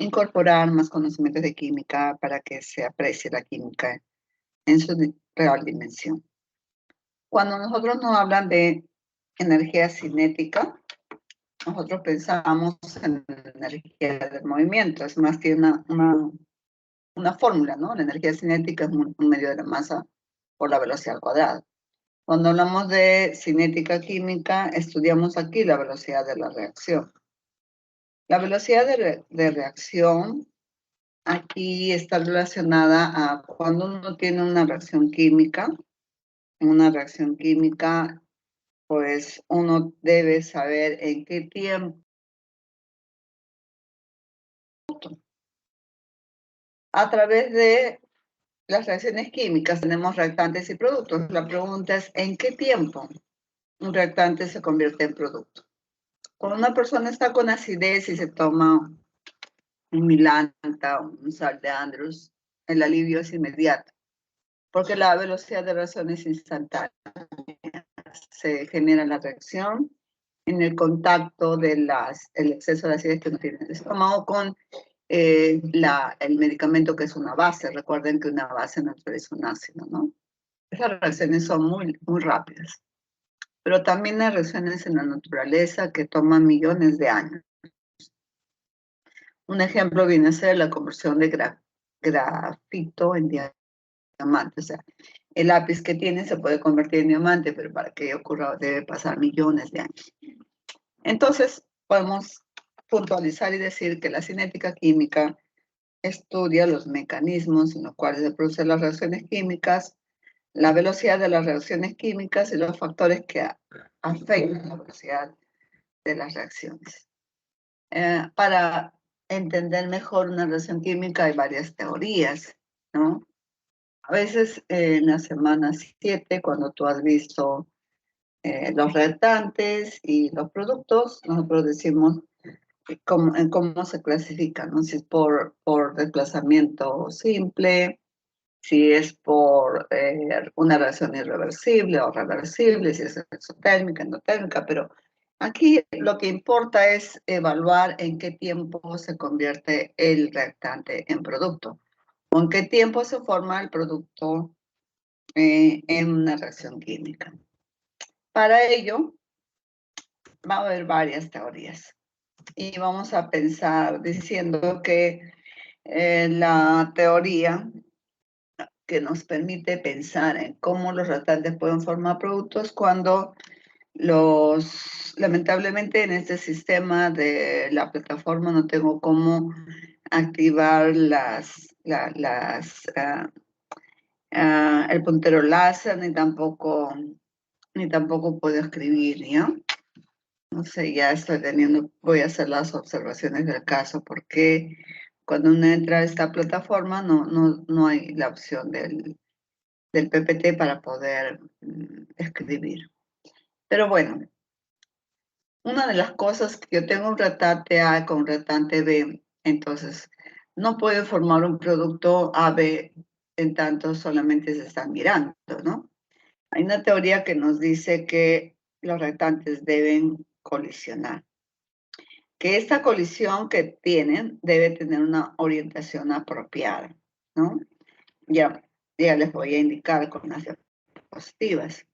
incorporar más conocimientos de química para que se aprecie la química en su real dimensión. Cuando nosotros nos hablan de energía cinética, nosotros pensamos en energía del movimiento, es más que una fórmula, ¿no? La energía cinética es un medio de la masa por la velocidad al cuadrado. Cuando hablamos de cinética química, estudiamos aquí la velocidad de la reacción. La velocidad de reacción aquí está relacionada a cuando uno tiene una reacción química. En una reacción química, pues uno debe saber en qué tiempo. A través de las reacciones químicas tenemos reactantes y productos. La pregunta es, ¿en qué tiempo un reactante se convierte en producto? Cuando una persona está con acidez y se toma un Milanta o un sal de Andrews, el alivio es inmediato, porque la velocidad de reacción es instantánea. Se genera la reacción en el contacto del exceso de acidez que uno tiene en el estómago con el medicamento que es una base. Recuerden que una base no es un ácido, ¿no? Esas reacciones son muy, muy rápidas. Pero también hay reacciones en la naturaleza que toman millones de años. Un ejemplo viene a ser la conversión de grafito en diamante. O sea, el lápiz que tiene se puede convertir en diamante, pero para que ocurra debe pasar millones de años. Entonces, podemos puntualizar y decir que la cinética química estudia los mecanismos en los cuales se producen las reacciones químicas, la velocidad de las reacciones químicas y los factores que afectan la velocidad de las reacciones. Para entender mejor una reacción química hay varias teorías, ¿no? A veces en la semana 7, cuando tú has visto los reactantes y los productos, nosotros decimos cómo se clasifican, ¿no? Si es por desplazamiento simple, si es por una reacción irreversible o reversible, si es exotérmica, endotérmica, pero aquí lo que importa es evaluar en qué tiempo se convierte el reactante en producto o en qué tiempo se forma el producto en una reacción química. Para ello, va a haber varias teorías y vamos a pensar diciendo que la teoría que nos permite pensar en cómo los reactantes pueden formar productos cuando lamentablemente en este sistema de la plataforma no tengo cómo activar el puntero láser, ni tampoco puedo escribir, ¿ya? No sé, ya voy a hacer las observaciones del caso, porque cuando uno entra a esta plataforma no hay la opción del PPT para poder escribir. Pero bueno, una de las cosas que yo tengo un reactante A con un reactante B, entonces no puedo formar un producto AB en tanto solamente se están mirando, ¿no? Hay una teoría que nos dice que los reactantes deben colisionar, que esta colisión que tienen debe tener una orientación apropiada, ¿no? Ya les voy a indicar con las diapositivas.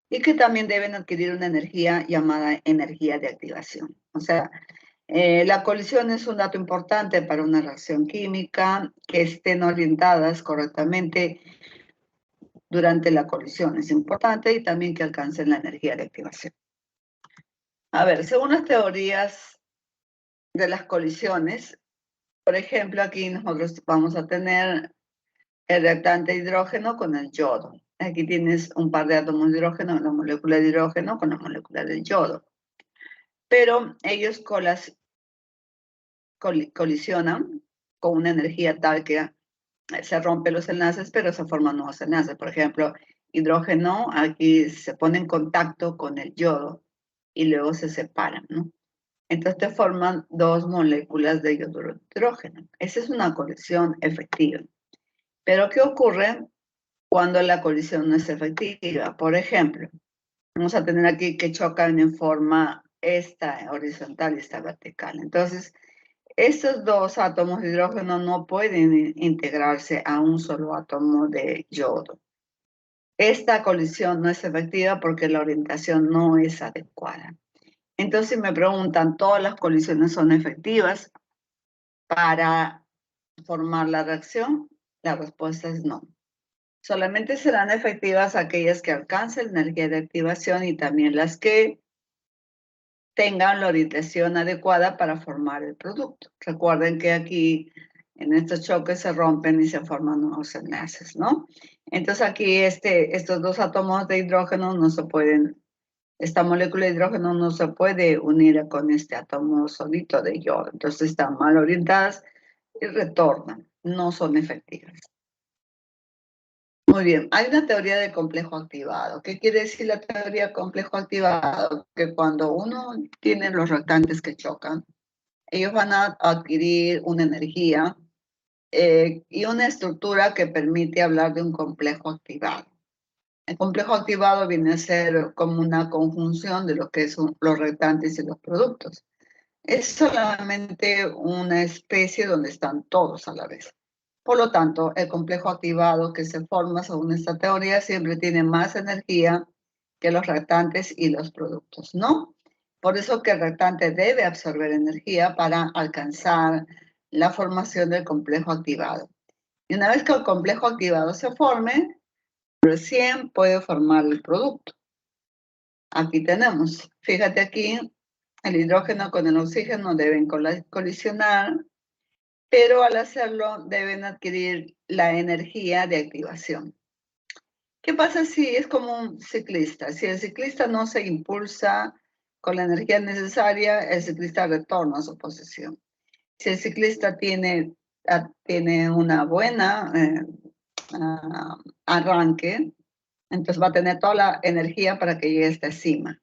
Y que también deben adquirir una energía llamada energía de activación. O sea, la colisión es un dato importante para una reacción química, que estén orientadas correctamente durante la colisión. Es importante, y también que alcancen la energía de activación. A ver, según las teorías de las colisiones, por ejemplo, aquí nosotros vamos a tener el reactante hidrógeno con el yodo. Aquí tienes un par de átomos de hidrógeno, la molécula de hidrógeno con la molécula del yodo. Pero ellos colisionan con una energía tal que se rompen los enlaces, pero se forman nuevos enlaces. Por ejemplo, hidrógeno aquí se pone en contacto con el yodo y luego se separan, ¿no? Entonces te forman dos moléculas de yoduro de hidrógeno. Esa es una colisión efectiva. Pero ¿qué ocurre cuando la colisión no es efectiva? Por ejemplo, vamos a tener aquí que chocan en forma esta horizontal y esta vertical. Entonces, Estos dos átomos de hidrógeno no pueden integrarse a un solo átomo de yodo. Esta colisión no es efectiva porque la orientación no es adecuada. Entonces me preguntan, ¿todas las colisiones son efectivas para formar la reacción? La respuesta es no. Solamente serán efectivas aquellas que alcancen energía de activación y también las que tengan la orientación adecuada para formar el producto. Recuerden que aquí en estos choques se rompen y se forman nuevos enlaces, ¿no? Entonces aquí estos dos átomos de hidrógeno no se pueden, esta molécula de hidrógeno no se puede unir con este átomo solito de yodo. Entonces están mal orientadas y retornan, no son efectivas. Muy bien, hay una teoría de complejo activado. ¿Qué quiere decir la teoría de complejo activado? Que cuando uno tiene los reactantes que chocan, ellos van a adquirir una energía y una estructura que permite hablar de un complejo activado. El complejo activado viene a ser como una conjunción de lo que son los reactantes y los productos. Es solamente una especie donde están todos a la vez. Por lo tanto, el complejo activado que se forma según esta teoría siempre tiene más energía que los reactantes y los productos, ¿no? Por eso que el reactante debe absorber energía para alcanzar la formación del complejo activado. Y una vez que el complejo activado se forme, recién puede formar el producto. Aquí tenemos, fíjate aquí, el hidrógeno con el oxígeno deben colisionar, pero al hacerlo deben adquirir la energía de activación. ¿Qué pasa si es como un ciclista? Si el ciclista no se impulsa con la energía necesaria, el ciclista retorna a su posición. Si el ciclista tiene una buena arranque, entonces va a tener toda la energía para que llegue a esta cima.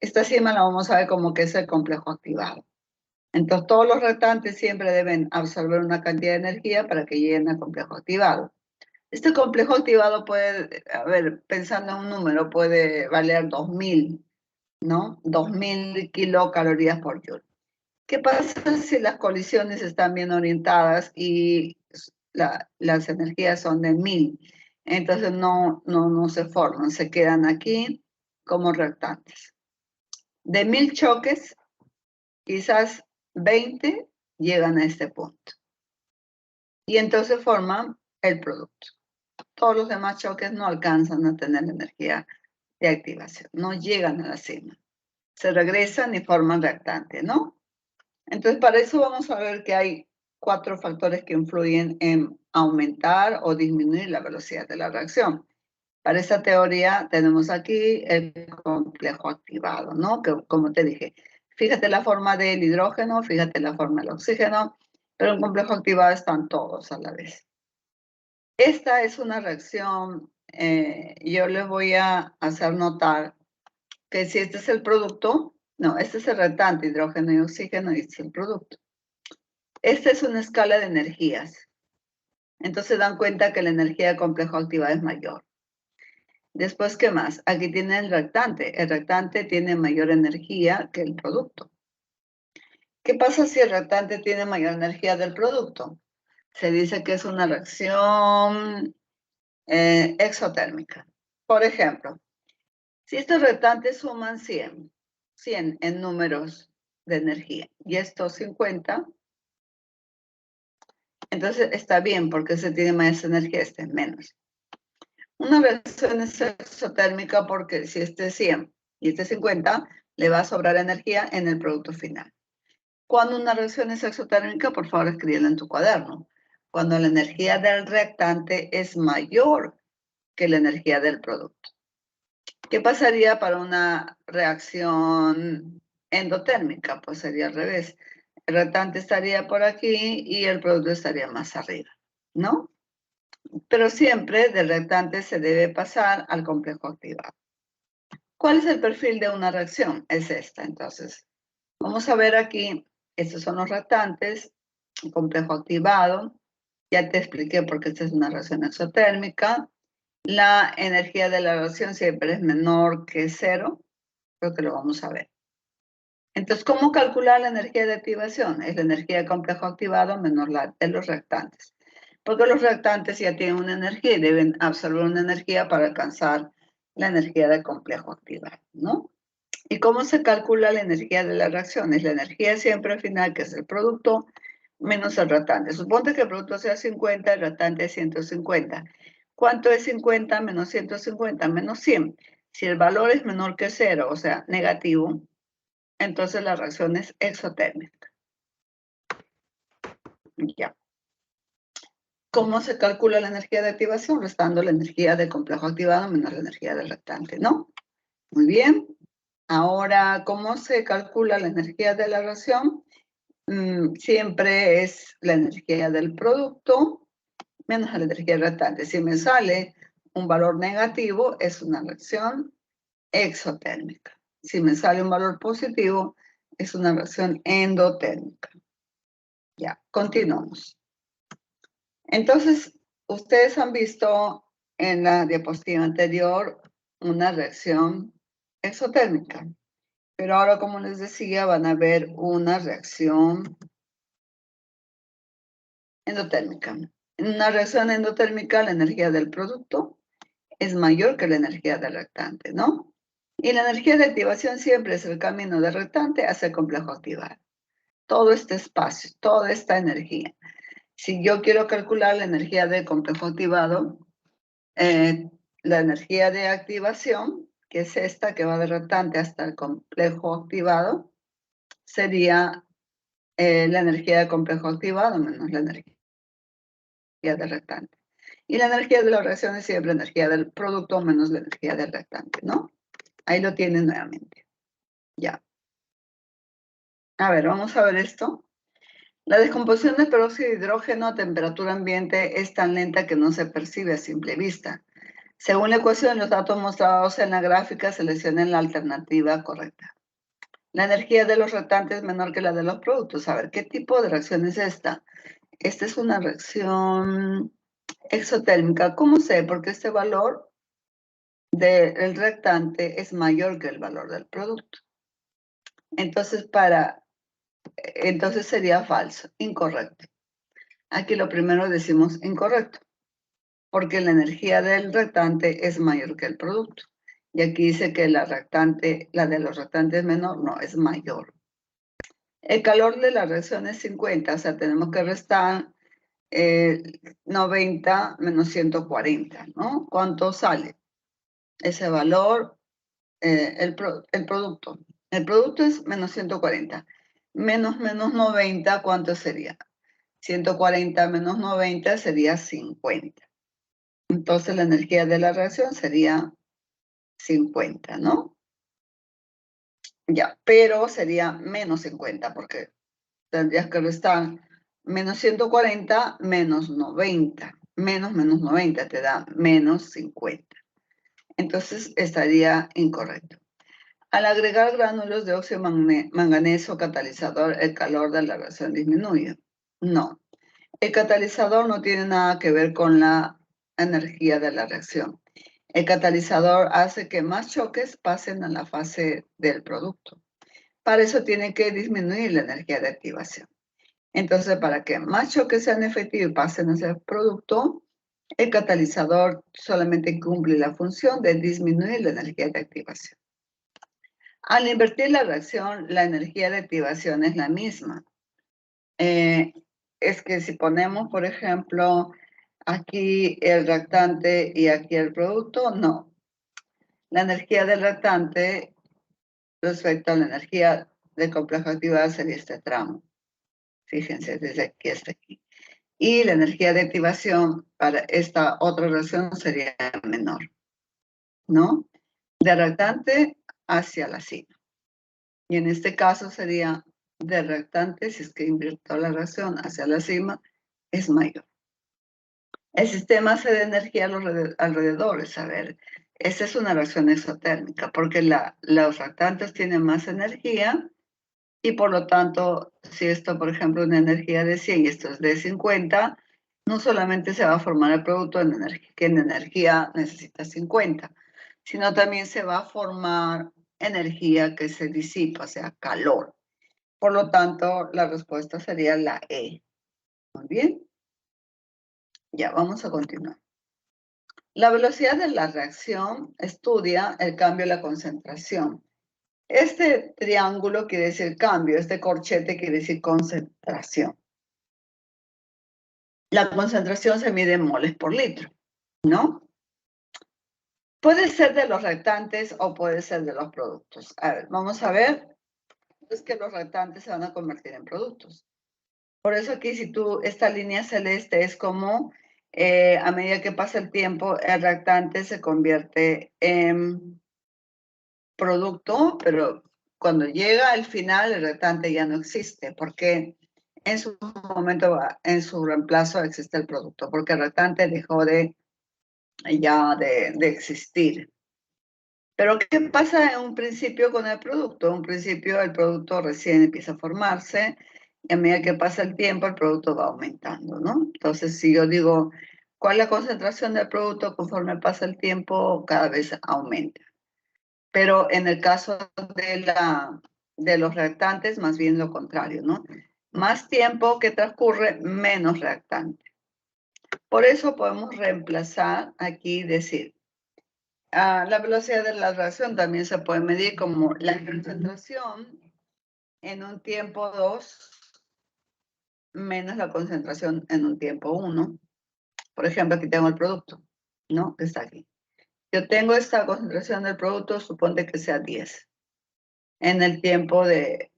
Esta cima la vamos a ver como que es el complejo activado. Entonces, todos los restantes siempre deben absorber una cantidad de energía para que lleguen al complejo activado. Este complejo activado puede, a ver, pensando en un número, puede valer 2000, ¿no? 2000 kilocalorías por joule. ¿Qué pasa si las colisiones están bien orientadas y las energías son de 1000? Entonces no se forman, se quedan aquí como reactantes. De 1000 choques, quizás 20 llegan a este punto. Y entonces forman el producto. Todos los demás choques no alcanzan a tener energía de activación, no llegan a la cima. Se regresan y forman reactante, ¿no? Entonces, para eso vamos a ver que hay 4 factores que influyen en aumentar o disminuir la velocidad de la reacción. Para esta teoría tenemos aquí el complejo activado, ¿no? Que, como te dije, fíjate la forma del hidrógeno, fíjate la forma del oxígeno, pero en complejo activado están todos a la vez. Esta es una reacción, yo les voy a hacer notar que si este es el producto, no, este es el reactante, hidrógeno y oxígeno, y este es el producto. Esta es una escala de energías. Entonces dan cuenta que la energía de complejo activado es mayor. Después, ¿qué más? Aquí tiene el reactante. El reactante tiene mayor energía que el producto. ¿Qué pasa si el reactante tiene mayor energía del producto? Se dice que es una reacción exotérmica. Por ejemplo, si estos reactantes suman 100 en números de energía y estos 50, entonces está bien porque se tiene más energía, este es menos. Una reacción es exotérmica porque si este es 100 y este es 50, le va a sobrar energía en el producto final. Cuando una reacción es exotérmica, por favor escríbela en tu cuaderno. Cuando la energía del reactante es mayor que la energía del producto. ¿Qué pasaría para una reacción endotérmica? Pues sería al revés. El reactante estaría por aquí y el producto estaría más arriba, ¿no? Pero siempre del reactante se debe pasar al complejo activado. ¿Cuál es el perfil de una reacción? Es esta, entonces. Vamos a ver aquí, estos son los reactantes, el complejo activado. Ya te expliqué por qué esta es una reacción exotérmica. La energía de la reacción siempre es menor que 0. Creo que lo vamos a ver. Entonces, ¿cómo calcular la energía de activación? Es la energía de complejo activado menos la de los reactantes. Porque los reactantes ya tienen una energía y deben absorber una energía para alcanzar la energía de complejo activado, ¿no? ¿Y cómo se calcula la energía de la reacción? Es la energía siempre al final, que es el producto, menos el reactante. Suponte que el producto sea 50, el reactante es 150. ¿Cuánto es 50 menos 150? Menos 100. Si el valor es menor que 0, o sea, negativo, entonces la reacción es exotérmica. Ya. ¿Cómo se calcula la energía de activación? Restando la energía del complejo activado menos la energía del reactante, ¿no? Muy bien. Ahora, ¿cómo se calcula la energía de la reacción? Siempre es la energía del producto menos la energía del reactante. Si me sale un valor negativo, es una reacción exotérmica. Si me sale un valor positivo, es una reacción endotérmica. Ya, continuamos. Entonces, ustedes han visto en la diapositiva anterior una reacción exotérmica, pero ahora, como les decía, van a ver una reacción endotérmica. En una reacción endotérmica, la energía del producto es mayor que la energía del reactante, ¿no? Y la energía de activación siempre es el camino del reactante hacia el complejo activado. Todo este espacio, toda esta energía. Si yo quiero calcular la energía del complejo activado, la energía de activación, que es esta que va del reactante hasta el complejo activado, sería la energía del complejo activado menos la energía del reactante. Y la energía de la reacción es siempre la energía del producto menos la energía del reactante, ¿no? Ahí lo tienen nuevamente. Ya. A ver, vamos a ver esto. La descomposición del peróxido de hidrógeno a temperatura ambiente es tan lenta que no se percibe a simple vista. Según la ecuación, los datos mostrados en la gráfica, seleccionen la alternativa correcta. La energía de los reactantes es menor que la de los productos. A ver, ¿qué tipo de reacción es esta? Esta es una reacción exotérmica. ¿Cómo sé? Porque este valor del reactante es mayor que el valor del producto. Entonces, entonces sería falso, incorrecto. Aquí lo primero decimos incorrecto, porque la energía del reactante es mayor que el producto. Y aquí dice que la de los reactantes es menor, no, es mayor. El calor de la reacción es 50, o sea, tenemos que restar 90 menos 140, ¿no? ¿Cuánto sale? Ese valor, el producto. El producto es menos 140. Menos 90, ¿cuánto sería? 140 menos 90 sería 50. Entonces la energía de la reacción sería 50, ¿no? Ya, pero sería menos 50 porque tendrías que restar menos 140 menos 90. Menos 90 te da menos 50. Entonces estaría incorrecto. Al agregar gránulos de óxido manganeso catalizador, el calor de la reacción disminuye. No, el catalizador no tiene nada que ver con la energía de la reacción. El catalizador hace que más choques pasen a la fase del producto. Para eso tiene que disminuir la energía de activación. Entonces, para que más choques sean efectivos y pasen hacia el producto, el catalizador solamente cumple la función de disminuir la energía de activación. Al invertir la reacción, la energía de activación es la misma. Es que si ponemos, por ejemplo, aquí el reactante y aquí el producto, no. La energía del reactante respecto a la energía del complejo activado sería este tramo. Fíjense, desde aquí hasta aquí. Y la energía de activación para esta otra reacción sería menor, ¿no? De reactante hacia la cima. Y en este caso sería de reactante, si es que invierto la reacción hacia la cima, es mayor. El sistema cede energía a los alrededores. A ver, esta es una reacción exotérmica porque los reactantes tienen más energía y por lo tanto, si esto, por ejemplo, es una energía de 100 y esto es de 50, no solamente se va a formar el producto que en energía necesita 50, sino también se va a formar energía que se disipa, o sea, calor. Por lo tanto, la respuesta sería la E. Muy bien. Ya, vamos a continuar. La velocidad de la reacción estudia el cambio de la concentración. Este triángulo quiere decir cambio, este corchete quiere decir concentración. La concentración se mide en moles por litro, ¿no? Puede ser de los reactantes o puede ser de los productos. A ver, vamos a ver. Es que los reactantes se van a convertir en productos. Por eso aquí, si tú, esta línea celeste es como a medida que pasa el tiempo, el reactante se convierte en producto, pero cuando llega al final, el reactante ya no existe, porque en su momento, en su reemplazo existe el producto, porque el reactante dejó de existir. Pero ¿qué pasa en un principio con el producto? En un principio el producto recién empieza a formarse y a medida que pasa el tiempo el producto va aumentando, ¿no? Entonces, si yo digo, ¿cuál es la concentración del producto? Conforme pasa el tiempo, cada vez aumenta. Pero en el caso de los reactantes, más bien lo contrario, ¿no? Más tiempo que transcurre, menos reactante. Por eso podemos reemplazar aquí, decir, la velocidad de la reacción también se puede medir como la concentración en un tiempo 2 menos la concentración en un tiempo 1. Por ejemplo, aquí tengo el producto, ¿no? Que está aquí. Yo tengo esta concentración del producto, suponte que sea 10 en el tiempo de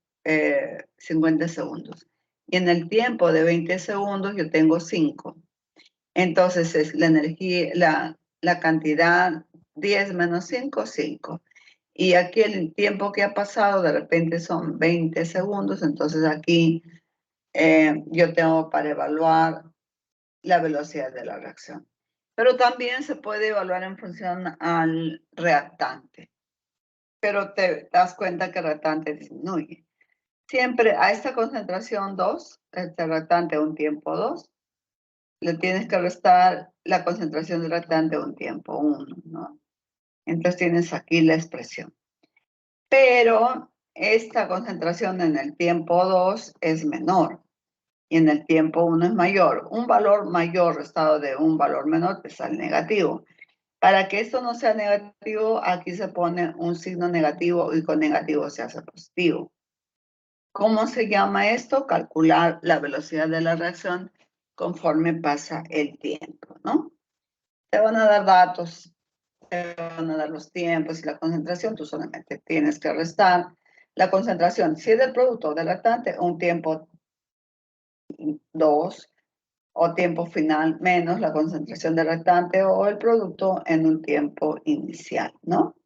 50 segundos. Y en el tiempo de 20 segundos yo tengo 5. Entonces es la energía, la cantidad 10 menos 5, 5. Y aquí el tiempo que ha pasado de repente son 20 segundos, entonces aquí yo tengo para evaluar la velocidad de la reacción. Pero también se puede evaluar en función al reactante. Pero te das cuenta que el reactante disminuye. Siempre a esta concentración 2, este reactante a un tiempo 2, le tienes que restar la concentración del reactante a un tiempo 1, ¿no? Entonces tienes aquí la expresión. Pero esta concentración en el tiempo 2 es menor y en el tiempo 1 es mayor. Un valor mayor restado de un valor menor te sale negativo. Para que esto no sea negativo, aquí se pone un signo negativo y con negativo se hace positivo. ¿Cómo se llama esto? Calcular la velocidad de la reacción conforme pasa el tiempo, ¿no? Te van a dar datos, te van a dar los tiempos y la concentración, tú solamente tienes que restar la concentración, si es del producto del reactante, un tiempo 2 o tiempo final menos la concentración del reactante o el producto en un tiempo inicial, ¿no?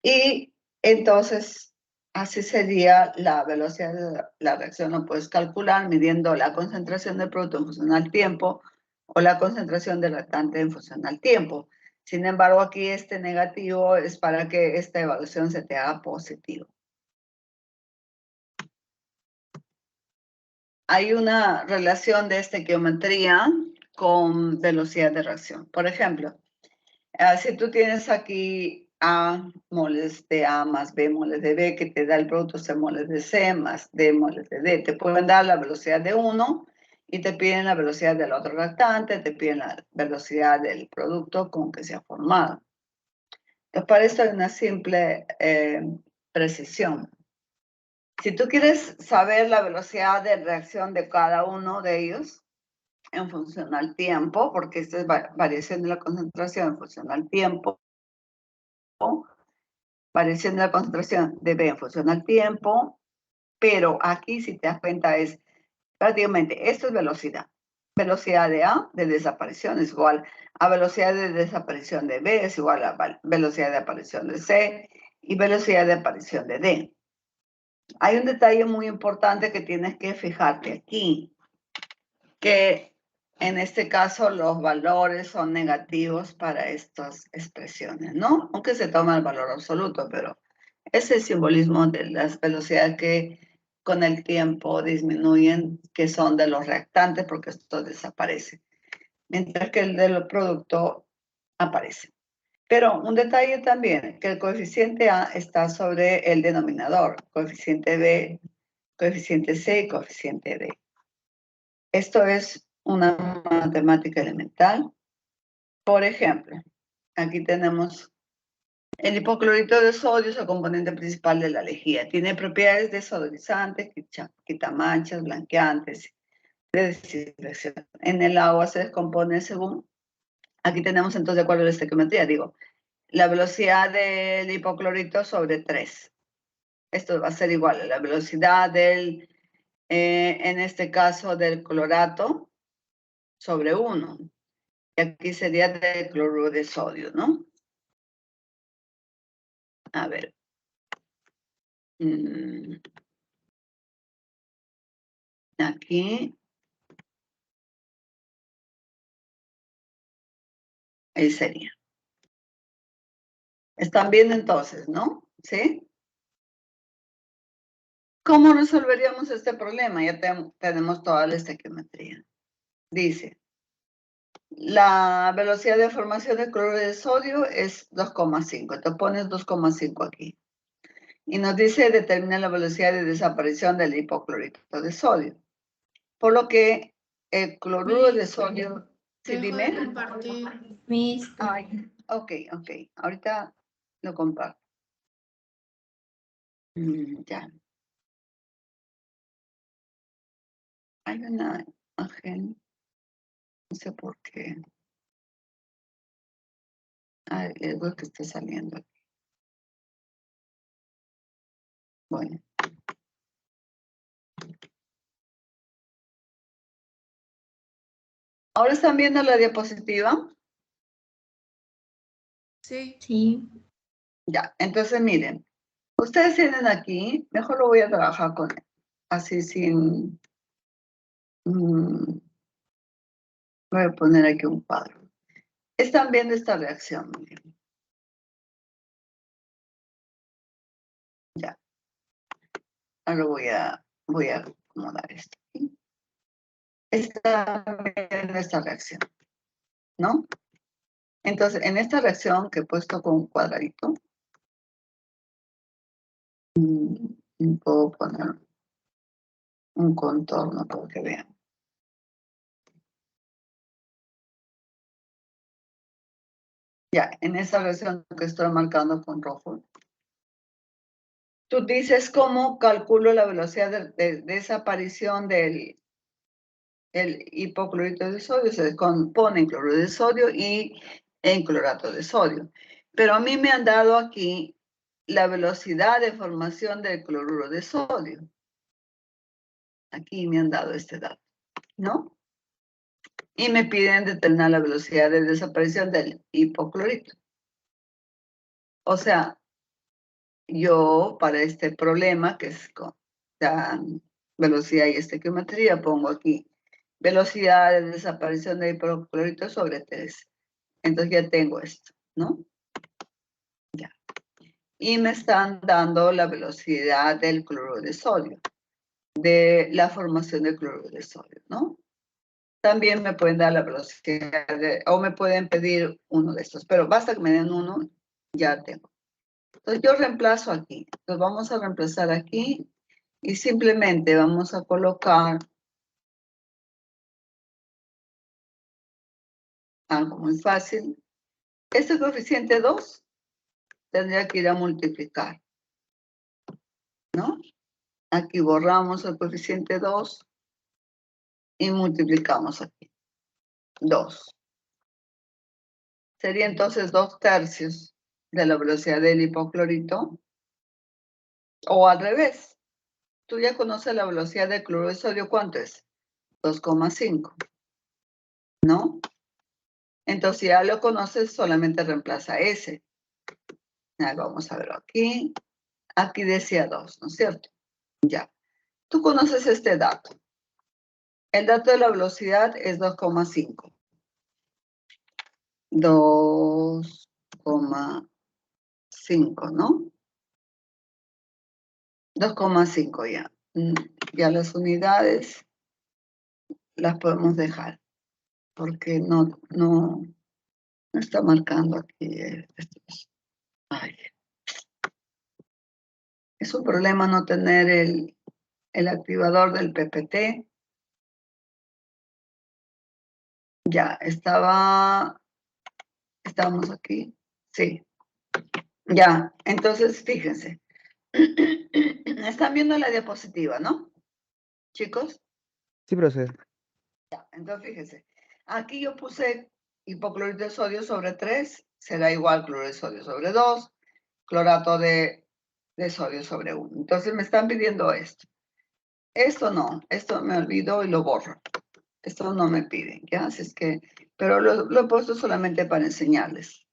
Y entonces, así sería la velocidad de la reacción. Lo puedes calcular midiendo la concentración del producto en función al tiempo o la concentración del reactante en función al tiempo. Sin embargo, aquí este negativo es para que esta evaluación se te haga positiva. Hay una relación de estequiometría con velocidad de reacción. Por ejemplo, si tú tienes aquí A moles de A más B moles de B, que te da el producto C moles de C más D moles de D, te pueden dar la velocidad de uno y te piden la velocidad del otro reactante, te piden la velocidad del producto con que se ha formado. Entonces, para esto hay una simple precisión. Si tú quieres saber la velocidad de reacción de cada uno de ellos, en función al tiempo, porque esta es variación de la concentración en función al tiempo, variación de la concentración de B en función al tiempo, pero aquí, si te das cuenta, es prácticamente, esto es velocidad. Velocidad de A de desaparición es igual a velocidad de desaparición de B, es igual a velocidad de aparición de C y velocidad de aparición de D. Hay un detalle muy importante que tienes que fijarte aquí, que en este caso los valores son negativos para estas expresiones, ¿no? Aunque se toma el valor absoluto, pero es el simbolismo de las velocidades que con el tiempo disminuyen, que son de los reactantes, porque esto desaparece, mientras que el del producto aparece. Pero un detalle también, que el coeficiente A está sobre el denominador, coeficiente B, coeficiente C y coeficiente D. Esto es una matemática elemental. Por ejemplo, aquí tenemos el hipoclorito de sodio, es el componente principal de la lejía. Tiene propiedades desodorizantes, quita manchas, blanqueantes, de desinfección. En el agua se descompone según... Aquí tenemos entonces, ¿cuál es la estequiometría? Digo, la velocidad del hipoclorito sobre 3. Esto va a ser igual a la velocidad del, en este caso, del clorato sobre 1. Y aquí sería del cloruro de sodio, ¿no? A ver. Aquí. Ahí sería. ¿Están bien entonces, no? ¿Sí? ¿Cómo resolveríamos este problema? Ya tenemos toda la estequiometría. Dice, la velocidad de formación de cloruro de sodio es 2,5. Te pones 2,5 aquí. Y nos dice, determina la velocidad de desaparición del hipoclorito de sodio. Por lo que el cloruro de sodio... ¿Sí, dime? Ay, ok. Ahorita lo comparto. Ya. Hay una imagen, no sé por qué. Hay algo que está saliendo aquí. Bueno. ¿Ahora están viendo la diapositiva? Sí. Ya, entonces miren. Ustedes tienen aquí, mejor lo voy a trabajar con él. Así sin... voy a poner aquí un cuadro. Están viendo esta reacción, miren. Ya. Ahora voy a acomodar esto. Está viendo esta reacción, ¿no? Entonces, en esta reacción que he puesto con un cuadradito, puedo poner un contorno para que vean. Ya, en esa reacción que estoy marcando con rojo, tú dices cómo calculo la velocidad de desaparición del hipoclorito de sodio. Se descompone en cloruro de sodio y en clorato de sodio. Pero a mí me han dado aquí la velocidad de formación del cloruro de sodio. Aquí me han dado este dato, ¿no? Y me piden determinar la velocidad de desaparición del hipoclorito. O sea, yo para este problema, que es con la velocidad y estequiometría, pongo aquí velocidad de desaparición del hipoclorito sobre 3. Entonces ya tengo esto, ¿no? Ya. Y me están dando la velocidad del cloruro de sodio, de la formación del cloruro de sodio, ¿no? También me pueden dar la velocidad o me pueden pedir uno de estos, pero basta que me den uno, ya tengo. Entonces yo reemplazo aquí. Entonces vamos a reemplazar aquí y simplemente vamos a colocar algo muy fácil. Este coeficiente 2 tendría que ir a multiplicar, ¿no? Aquí borramos el coeficiente 2 y multiplicamos aquí. 2. Sería entonces 2/3 de la velocidad del hipoclorito. O al revés. Tú ya conoces la velocidad del cloruro de sodio. ¿Cuánto es? 2,5. ¿No? Entonces, si ya lo conoces, solamente reemplaza ese. Vamos a verlo aquí. Aquí decía 2, ¿no es cierto? Ya. Tú conoces este dato. El dato de la velocidad es 2,5. 2,5, ¿no? 2,5 ya. Ya las unidades las podemos dejar. Porque no Me está marcando aquí. Ay. Es un problema no tener el activador del PPT. Ya, estábamos aquí. Sí. Ya, entonces fíjense. Están viendo la diapositiva, ¿no? Chicos. Sí, profesor. Ya, entonces fíjense. Aquí yo puse hipoclorito de sodio sobre 3, será igual cloruro de sodio sobre 2, clorato de sodio sobre 1. Entonces me están pidiendo esto. Esto no, esto me olvido y lo borro. Esto no me piden, ¿ya? Así es que, pero lo he puesto solamente para enseñarles.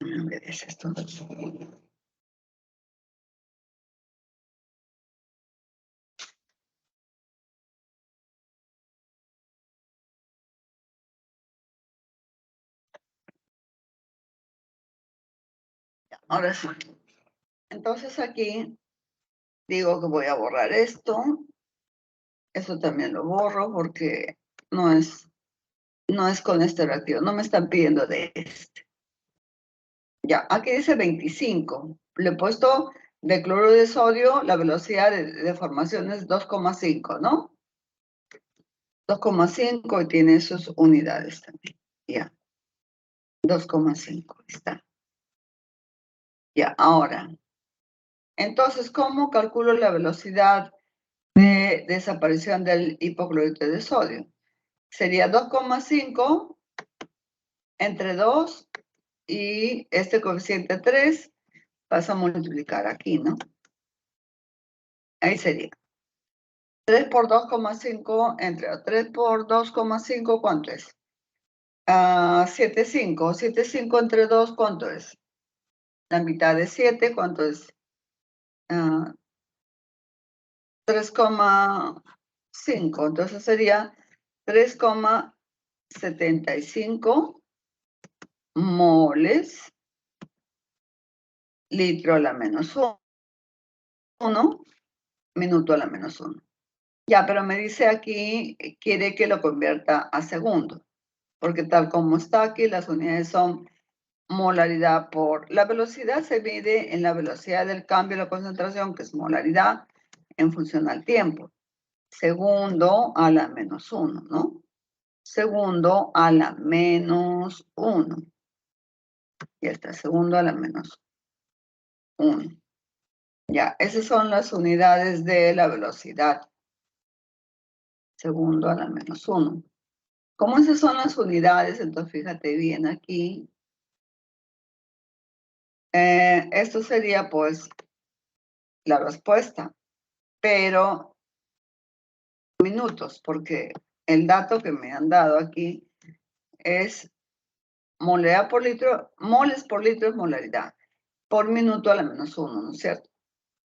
A ver, es esto. Ahora sí. Entonces aquí digo que voy a borrar esto. Esto también lo borro porque no es con este reactivo. No me están pidiendo de este. Ya, aquí dice 25. Le he puesto de cloruro de sodio, la velocidad de formación es 2,5, ¿no? 2,5 y tiene sus unidades también. Ya. 2,5 está. Ya, ahora. Entonces, ¿cómo calculo la velocidad de desaparición del hipoclorito de sodio? Sería 2,5 entre 2 y este coeficiente 3 pasa a multiplicar aquí, ¿no? Ahí sería. 3 por 2,5 entre 3 por 2,5, ¿cuánto es? 7,5. 7,5 entre 2, ¿cuánto es? La mitad de 7, ¿cuánto es? 3,5. Entonces sería 3,75 moles litro a la menos 1, minuto a la menos 1. Ya, pero me dice aquí, quiere que lo convierta a segundo, porque tal como está aquí, las unidades son molaridad por... La velocidad se mide en la velocidad del cambio de la concentración, que es molaridad, en función al tiempo. Segundo a la menos 1, ¿no? Segundo a la menos 1. Ya está, segundo a la menos 1. Ya, esas son las unidades de la velocidad. Segundo a la menos 1. Como esas son las unidades, entonces fíjate bien aquí. Esto sería pues la respuesta, pero minutos, porque el dato que me han dado aquí es molaridad por litro, moles por litro es molaridad, por minuto a la menos 1, ¿no es cierto?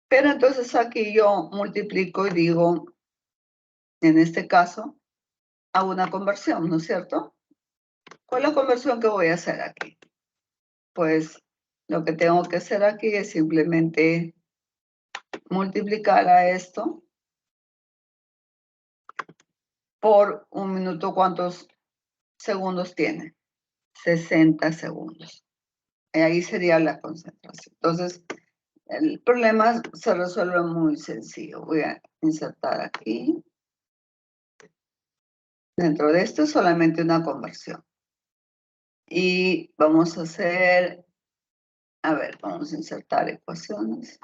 Pero entonces aquí yo multiplico y digo, en este caso, hago una conversión, ¿no es cierto? ¿Cuál es la conversión que voy a hacer aquí? Pues lo que tengo que hacer aquí es simplemente multiplicar a esto por un minuto. ¿Cuántos segundos tiene? 60 segundos. Y ahí sería la concentración. Entonces, el problema se resuelve muy sencillo. Voy a insertar aquí. Dentro de esto es solamente una conversión. Y vamos a hacer, a ver, vamos a insertar ecuaciones.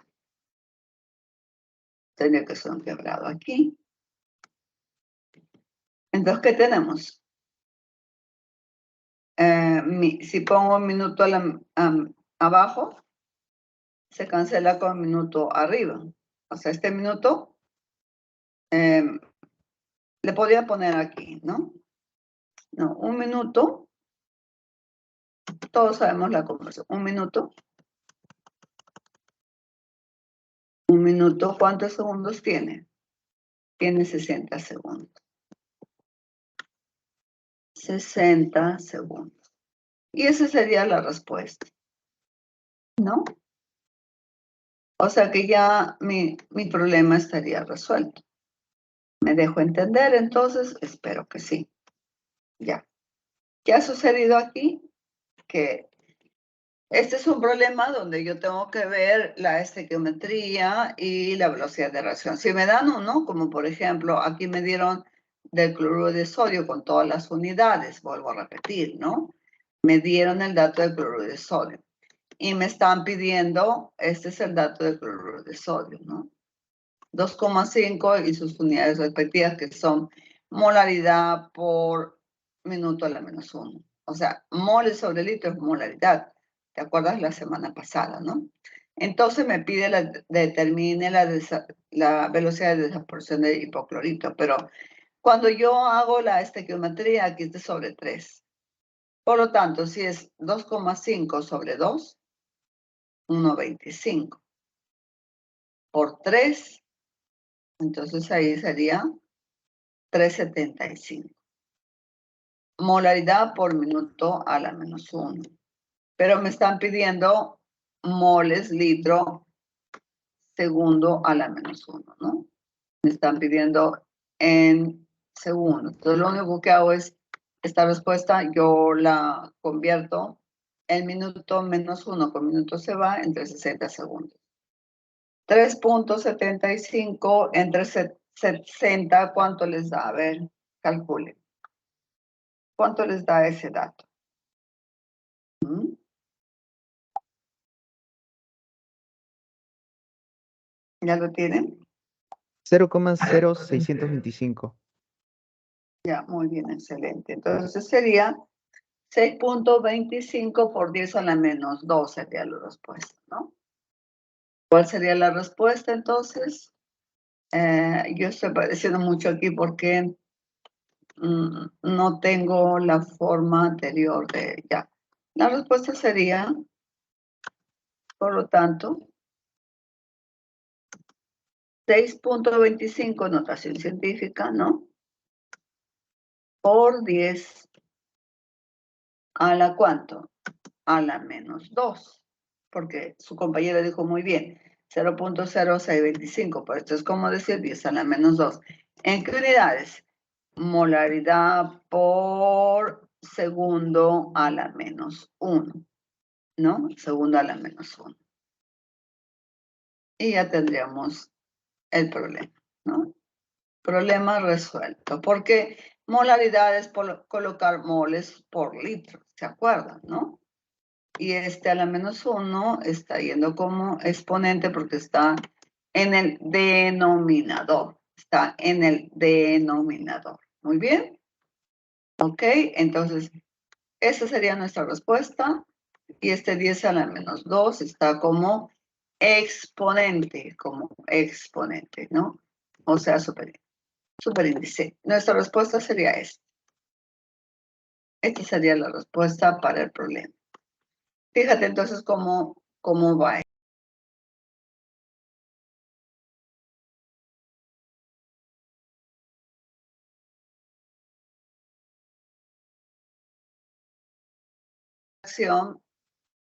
Tendría que ser un quebrado aquí. Entonces, ¿qué tenemos? Si pongo un minuto abajo, se cancela con minuto arriba. O sea, este minuto le podría poner aquí, ¿no? No, un minuto. Todos sabemos la conversión. Un minuto. Un minuto, ¿cuántos segundos tiene? Tiene 60 segundos. 60 segundos. Y esa sería la respuesta, ¿no? O sea que ya mi problema estaría resuelto. ¿Me dejo entender? Entonces, espero que sí. Ya. ¿Qué ha sucedido aquí? Que este es un problema donde yo tengo que ver la estequiometría y la velocidad de reacción. Si me dan uno, como por ejemplo, aquí me dieron del cloruro de sodio con todas las unidades, vuelvo a repetir, ¿no? Me dieron el dato del cloruro de sodio y me están pidiendo, este es el dato del cloruro de sodio, ¿no? 2,5 y sus unidades respectivas, que son molaridad por minuto a la menos 1. O sea, moles sobre litro es molaridad. ¿Te acuerdas la semana pasada, no? Entonces me pide determine la velocidad de desaporción de hipoclorito, pero cuando yo hago la estequiometría, aquí está sobre 3. Por lo tanto, si es 2,5 sobre 2, 1,25 por 3, entonces ahí sería 3,75. Molaridad por minuto a la menos 1. Pero me están pidiendo moles, litro, segundo a la menos 1, ¿no? Me están pidiendo en segundo. Entonces lo único que hago es, esta respuesta yo la convierto en minuto menos 1 con minuto se va entre 60 segundos. 3,75 entre 60, ¿cuánto les da? A ver, calculen. ¿Cuánto les da ese dato? ¿Ya lo tienen? 0,0625. Ya, muy bien, excelente. Entonces sería 6,25 por 10 a la menos 2 sería la respuesta, ¿no? ¿Cuál sería la respuesta entonces? Yo estoy padeciendo mucho aquí porque no tengo la forma anterior de ya. La respuesta sería, por lo tanto, 6,25 notación científica, ¿no? Por 10 a la ¿cuánto? A la menos 2, porque su compañera dijo muy bien, 0,0625, pero esto es como decir 10 a la menos 2. ¿En qué unidades? Molaridad por segundo a la menos 1, ¿no? Segundo a la menos 1. Y ya tendríamos el problema, ¿no? Problema resuelto, porque molaridad es colocar moles por litro, ¿se acuerdan, no? Y a la menos 1 está yendo como exponente porque está en el denominador. Está en el denominador. Muy bien. Ok, entonces esa sería nuestra respuesta. Y 10 a la menos 2 está como exponente, ¿no? O sea, superíndice. Nuestra respuesta sería esta. Esta sería la respuesta para el problema. Fíjate entonces cómo va. Acción,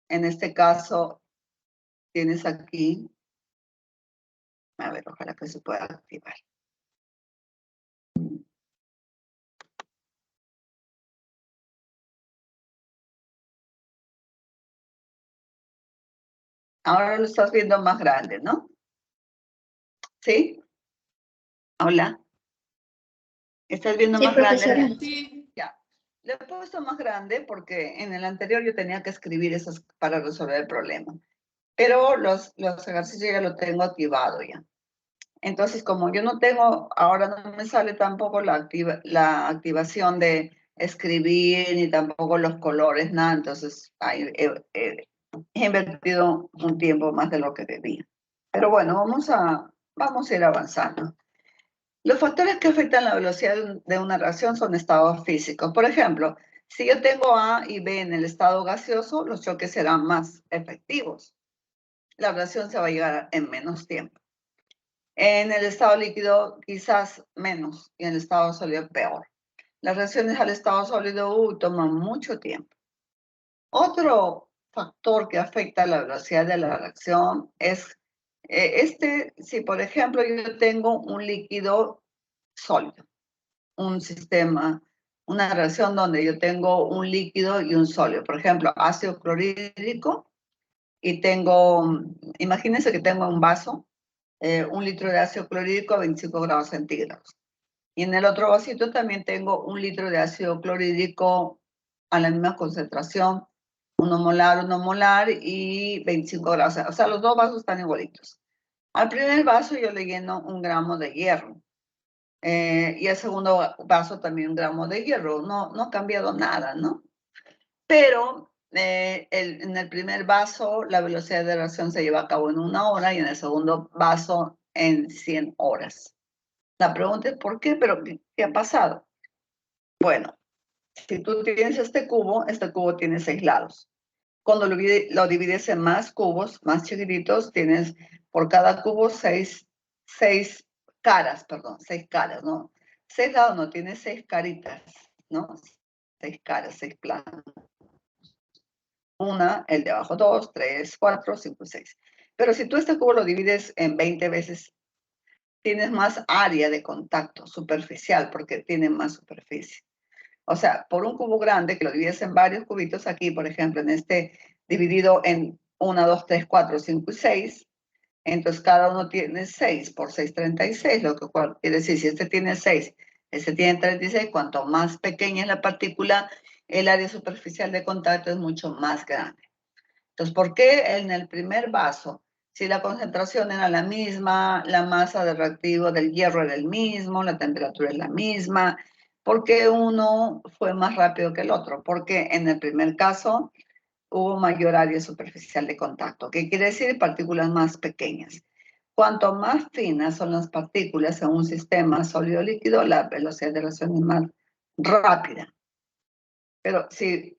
en este caso, tienes aquí, a ver, ojalá que se pueda activar. Ahora lo estás viendo más grande, ¿no? ¿Sí? Hola. ¿Estás viendo más grande? Sí. Ya. Le he puesto más grande porque en el anterior yo tenía que escribir esas para resolver el problema. Pero los ejercicios ya lo tengo activado ya. Entonces, como yo no tengo, ahora no me sale tampoco la activación de escribir, ni tampoco los colores, nada. Entonces, he invertido un tiempo más de lo que debía. Pero bueno, vamos a ir avanzando. Los factores que afectan la velocidad de una reacción son estados físicos. Por ejemplo, si yo tengo A y B en el estado gaseoso, los choques serán más efectivos. La reacción se va a llegar en menos tiempo. En el estado líquido, quizás menos, y en el estado sólido, peor. Las reacciones al estado sólido toman mucho tiempo. Otro factor que afecta la velocidad de la reacción es si por ejemplo yo tengo un líquido sólido, un sistema, una reacción donde yo tengo un líquido y un sólido, por ejemplo, ácido clorhídrico, y imagínense que tengo un vaso, 1 litro de ácido clorhídrico a 25 grados centígrados. Y en el otro vasito también tengo 1 litro de ácido clorhídrico a la misma concentración, 1 molar y 25 grados. O sea, los dos vasos están igualitos. Al primer vaso yo le lleno 1 gramo de hierro. Y al segundo vaso también 1 gramo de hierro. No ha cambiado nada, ¿no? Pero en el primer vaso la velocidad de reacción se lleva a cabo en 1 hora y en el segundo vaso en 100 horas. La pregunta es ¿por qué? ¿Pero qué ha pasado? Bueno, si tú tienes este cubo tiene 6 lados. Cuando lo divides en más cubos, más chiquititos, tienes por cada cubo 6 caras, ¿no? 6 lados, no, tiene 6 caritas, ¿no? 6 caras, 6 planos. Una, el de abajo 2, 3, 4, 5, 6. Pero si tú este cubo lo divides en 20 veces, tienes más área de contacto superficial porque tiene más superficie. O sea, por un cubo grande que lo divides en varios cubitos, aquí, por ejemplo, en este dividido en 1, 2, 3, 4, 5 y 6, entonces cada uno tiene 6 por 6, 36, lo que quiere decir, si este tiene 6, este tiene 36, cuanto más pequeña es la partícula, el área superficial de contacto es mucho más grande. Entonces, ¿por qué en el primer vaso, si la concentración era la misma, la masa de reactivo del hierro era el mismo, la temperatura es la misma, ¿por qué uno fue más rápido que el otro? Porque en el primer caso hubo mayor área superficial de contacto, que quiere decir partículas más pequeñas. Cuanto más finas son las partículas en un sistema sólido-líquido, la velocidad de reacción es más rápida. Pero si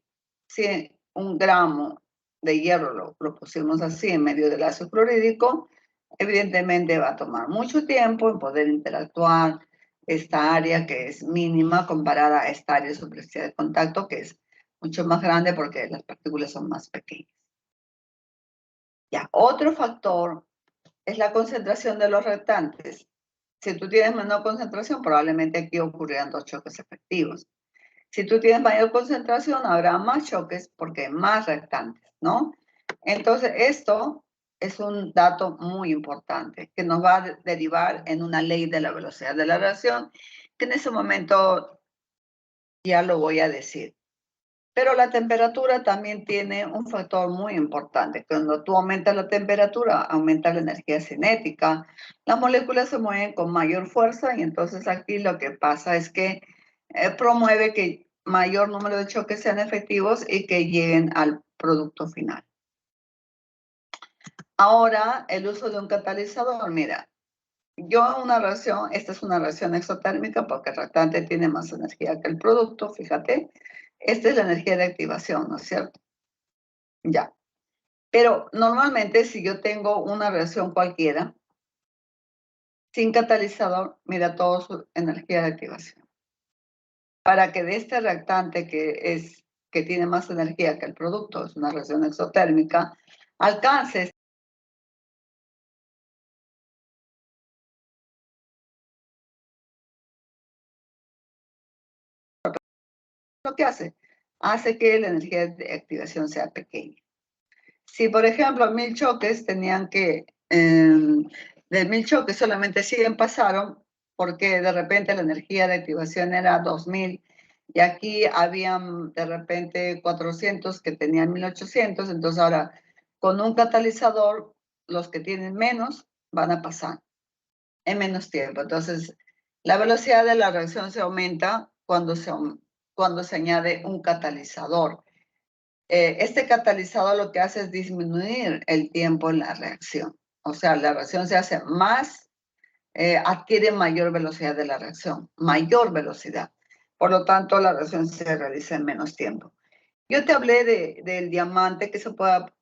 1 gramo de hierro lo pusimos así en medio del ácido clorhídrico, evidentemente va a tomar mucho tiempo en poder interactuar esta área que es mínima comparada a esta área de superficie de contacto que es mucho más grande porque las partículas son más pequeñas. Ya, otro factor es la concentración de los reactantes. Si tú tienes menor concentración, probablemente aquí ocurrirán 2 choques efectivos. Si tú tienes mayor concentración, habrá más choques porque hay más reactantes, ¿no? Entonces, esto es un dato muy importante que nos va a derivar en una ley de la velocidad de la reacción, que en ese momento ya lo voy a decir. Pero la temperatura también tiene un factor muy importante. Cuando tú aumentas la temperatura, aumenta la energía cinética, las moléculas se mueven con mayor fuerza y entonces aquí lo que pasa es que promueve que mayor número de choques sean efectivos y que lleguen al producto final. Ahora, el uso de un catalizador. Mira, esta es una reacción exotérmica porque el reactante tiene más energía que el producto, fíjate. Esta es la energía de activación, ¿no es cierto? Ya. Pero normalmente si yo tengo una reacción cualquiera, sin catalizador, mira toda su energía de activación. Para que de este reactante que tiene más energía que el producto, es una reacción exotérmica, alcance lo que hace que la energía de activación sea pequeña. Si, por ejemplo, 1000 choques de 1000 choques solamente 100 pasaron, porque de repente la energía de activación era 2000 y aquí habían de repente 400 que tenían 1800, entonces ahora con un catalizador los que tienen menos van a pasar en menos tiempo. Entonces, la velocidad de la reacción se aumenta cuando se añade un catalizador. Este catalizador lo que hace es disminuir el tiempo en la reacción. O sea, la reacción se hace más, adquiere mayor velocidad de la reacción, mayor velocidad. Por lo tanto, la reacción se realiza en menos tiempo. Yo te hablé del diamante que se puede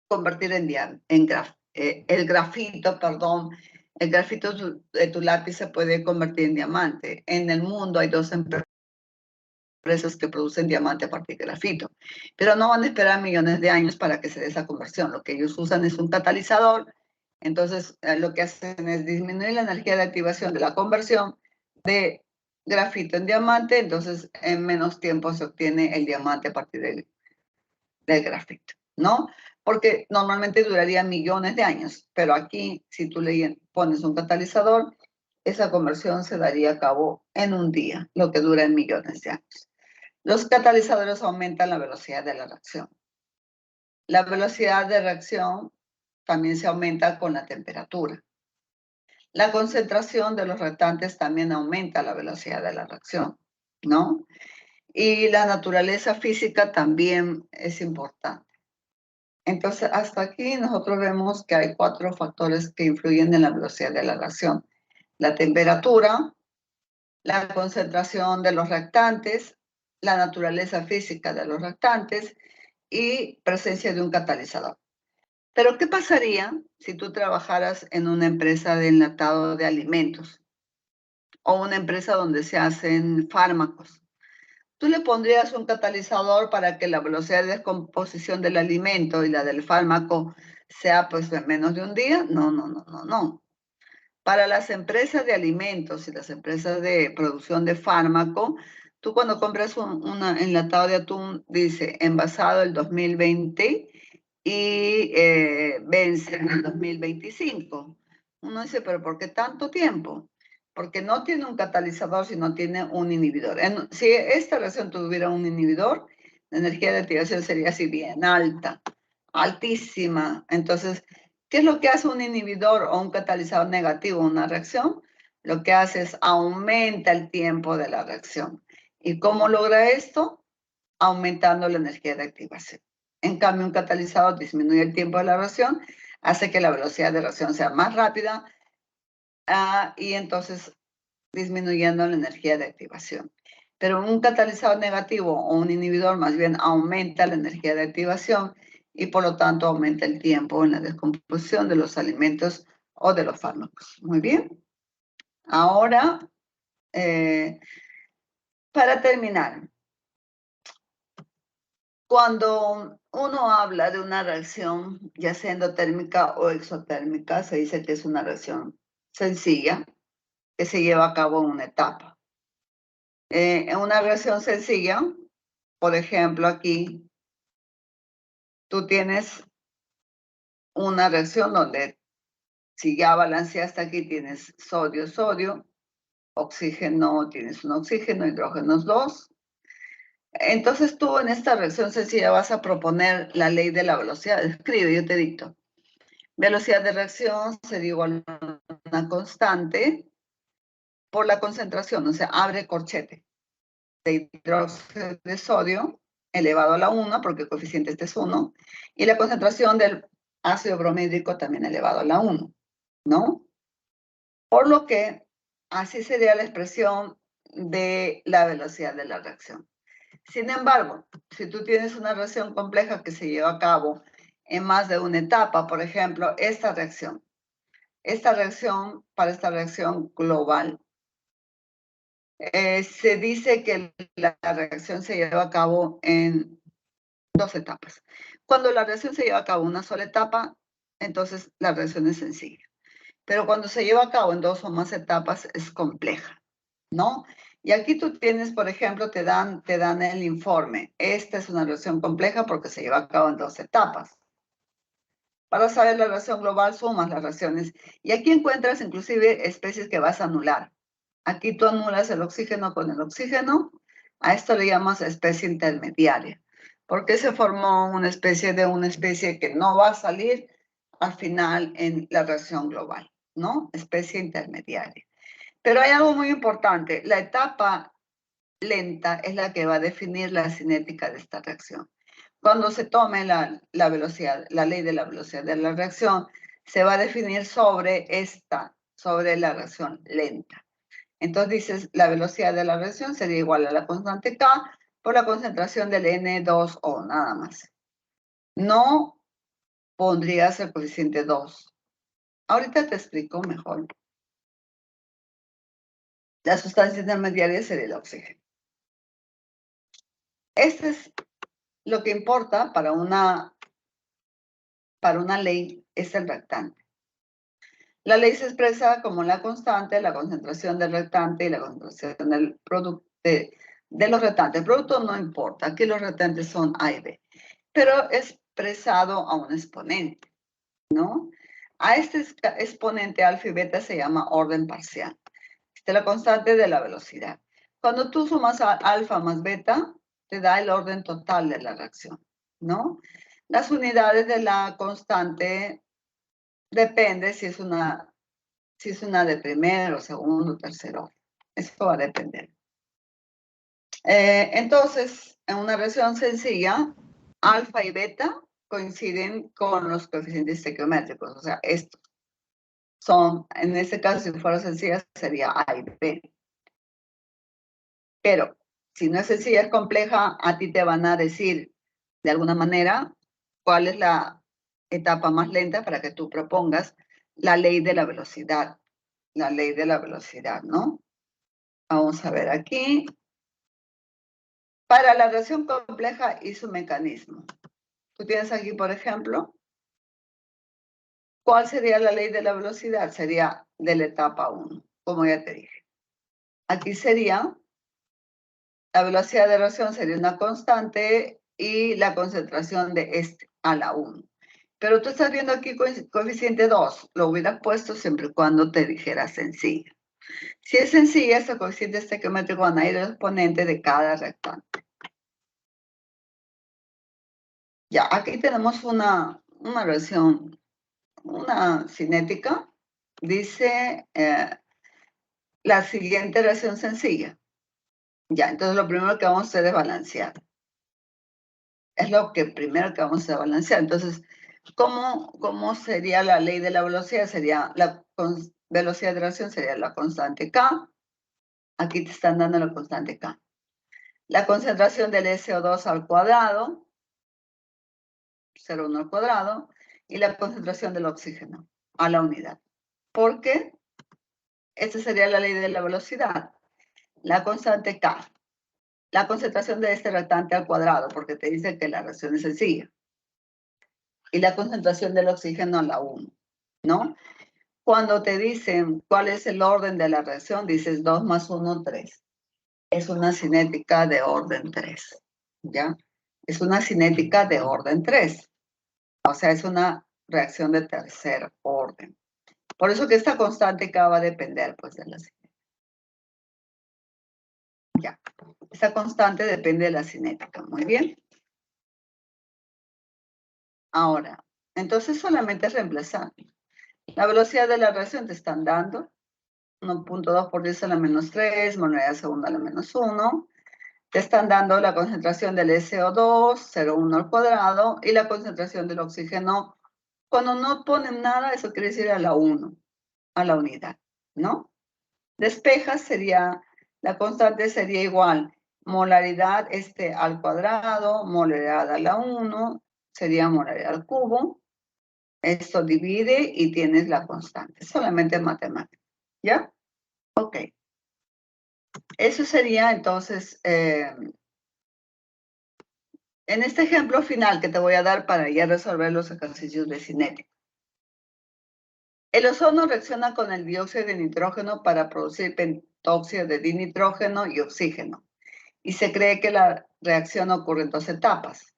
convertir el grafito, perdón. El grafito de tu lápiz se puede convertir en diamante. En el mundo hay 2 empresas empresas que producen diamante a partir de grafito, pero no van a esperar millones de años para que se dé esa conversión. Lo que ellos usan es un catalizador. Entonces, lo que hacen es disminuir la energía de activación de la conversión de grafito en diamante. Entonces, en menos tiempo se obtiene el diamante a partir del grafito, ¿no? Porque normalmente duraría millones de años, pero aquí, si tú le pones un catalizador, esa conversión se daría a cabo en un día, lo que dura en millones de años. Los catalizadores aumentan la velocidad de la reacción. La velocidad de reacción también se aumenta con la temperatura. La concentración de los reactantes también aumenta la velocidad de la reacción, ¿no? Y la naturaleza física también es importante. Entonces, hasta aquí nosotros vemos que hay 4 factores que influyen en la velocidad de la reacción. La temperatura, la concentración de los reactantes, la naturaleza física de los reactantes y presencia de un catalizador. Pero, ¿qué pasaría si tú trabajaras en una empresa de enlatado de alimentos o una empresa donde se hacen fármacos? ¿Tú le pondrías un catalizador para que la velocidad de descomposición del alimento y la del fármaco sea pues en menos de un día? No, no, no, no, no. Para las empresas de alimentos y las empresas de producción de fármaco, tú cuando compras un enlatado de atún, dice envasado el 2020 y vence en el 2025. Uno dice, pero ¿por qué tanto tiempo? Porque no tiene un catalizador, sino tiene un inhibidor. Si esta reacción tuviera un inhibidor, la energía de activación sería así bien alta, altísima. Entonces, ¿qué es lo que hace un inhibidor o un catalizador negativo en una reacción? Lo que hace es aumenta el tiempo de la reacción. ¿Y cómo logra esto? Aumentando la energía de activación. En cambio, un catalizador disminuye el tiempo de la reacción, hace que la velocidad de reacción sea más rápida y entonces disminuyendo la energía de activación. Pero un catalizador negativo o un inhibidor más bien aumenta la energía de activación y por lo tanto aumenta el tiempo en la descomposición de los alimentos o de los fármacos. Muy bien. Ahora, para terminar, cuando uno habla de una reacción, ya sea endotérmica o exotérmica, se dice que es una reacción sencilla que se lleva a cabo en una etapa. En una reacción sencilla, por ejemplo, aquí tú tienes una reacción donde si ya balanceaste aquí tienes sodio, sodio, oxígeno, tienes un oxígeno, hidrógenos 2. Entonces tú en esta reacción sencilla vas a proponer la ley de la velocidad. Escribe, yo te dicto. Velocidad de reacción sería igual a una constante por la concentración, o sea, abre corchete de hidróxido de sodio elevado a la 1, porque el coeficiente este es 1, y la concentración del ácido bromídrico también elevado a la 1, ¿no? Por lo que así sería la expresión de la velocidad de la reacción. Sin embargo, si tú tienes una reacción compleja que se lleva a cabo en más de una etapa, por ejemplo, para esta reacción global, se dice que la reacción se lleva a cabo en 2 etapas. Cuando la reacción se lleva a cabo en una sola etapa, entonces la reacción es sencilla. Pero cuando se lleva a cabo en 2 o más etapas es compleja, ¿no? Y aquí tú tienes, por ejemplo, te dan el informe. Esta es una reacción compleja porque se lleva a cabo en 2 etapas. Para saber la reacción global, sumas las reacciones. Y aquí encuentras inclusive especies que vas a anular. Aquí tú anulas el oxígeno con el oxígeno. A esto le llamas especie intermediaria. Porque se formó una especie que no va a salir al final en la reacción global, ¿no? Especie intermediaria. Pero hay algo muy importante. La etapa lenta es la que va a definir la cinética de esta reacción. Cuando se tome la velocidad, la ley de la velocidad de la reacción, se va a definir sobre la reacción lenta. Entonces dices, la velocidad de la reacción sería igual a la constante K por la concentración del N2O, nada más. No pondrías el coeficiente 2. Ahorita te explico mejor. La sustancia intermediaria sería el oxígeno. Este es lo que importa para una ley, es el reactante. La ley se expresa como la constante, la concentración del reactante y la concentración del producto de los reactantes. El producto no importa, aquí los reactantes son A y B, pero expresado a un exponente, ¿no? A este exponente alfa y beta se llama orden parcial. Esta es la constante de la velocidad. Cuando tú sumas alfa más beta, te da el orden total de la reacción, ¿no? Las unidades de la constante depende si es una de primero, segundo, tercero. Eso va a depender. Entonces, en una reacción sencilla, alfa y beta coinciden con los coeficientes estequiométricos. O sea, estos son, en este caso, si fuera sencilla, sería A y B. Pero si no es sencilla, es compleja, a ti te van a decir, de alguna manera, cuál es la etapa más lenta para que tú propongas la ley de la velocidad. La ley de la velocidad, ¿no? Vamos a ver aquí. Para la reacción compleja y su mecanismo. Tú tienes aquí, por ejemplo, ¿cuál sería la ley de la velocidad? Sería de la etapa 1, como ya te dije. Aquí sería, la velocidad de reacción sería una constante y la concentración de este a la 1. Pero tú estás viendo aquí coeficiente 2, lo hubieras puesto siempre y cuando te dijera sencilla. Si es sencilla, este coeficiente estequiométrico van a ir al exponente de cada reactante. Ya, aquí tenemos una reacción, una cinética. Dice la siguiente reacción sencilla. Ya, entonces lo primero que vamos a hacer es balancear. Es lo que primero que vamos a balancear. Entonces, ¿cómo sería la ley de la velocidad? Sería la velocidad de reacción sería la constante K. Aquí te están dando la constante K. La concentración del SO2 al cuadrado, 0,1 al cuadrado, y la concentración del oxígeno a la unidad. ¿Por qué? Esta sería la ley de la velocidad. La constante K. La concentración de este reactante al cuadrado, porque te dice que la reacción es sencilla. Y la concentración del oxígeno a la 1, ¿no? Cuando te dicen cuál es el orden de la reacción, dices 2 más 1, 3. Es una cinética de orden 3, ¿ya? Es una cinética de orden 3. O sea, es una reacción de tercer orden. Por eso que esta constante K va a depender, pues, de la cinética. Ya. Esta constante depende de la cinética. Muy bien. Ahora, entonces solamente es reemplazar. La velocidad de la reacción te están dando 1.2 por 10 a la menos 3, moneda segunda a la menos 1. Te están dando la concentración del SO2, 0,1 al cuadrado, y la concentración del oxígeno. Cuando no ponen nada, eso quiere decir a la 1, a la unidad, ¿no? Despejas sería, la constante sería igual, molaridad al cuadrado, molaridad a la 1, sería molaridad al cubo. Esto divide y tienes la constante, solamente matemática, ¿ya? Ok. Eso sería entonces, en este ejemplo final que te voy a dar para ya resolver los ejercicios de cinética. El ozono reacciona con el dióxido de nitrógeno para producir pentóxido de dinitrógeno y oxígeno. Y se cree que la reacción ocurre en 2 etapas.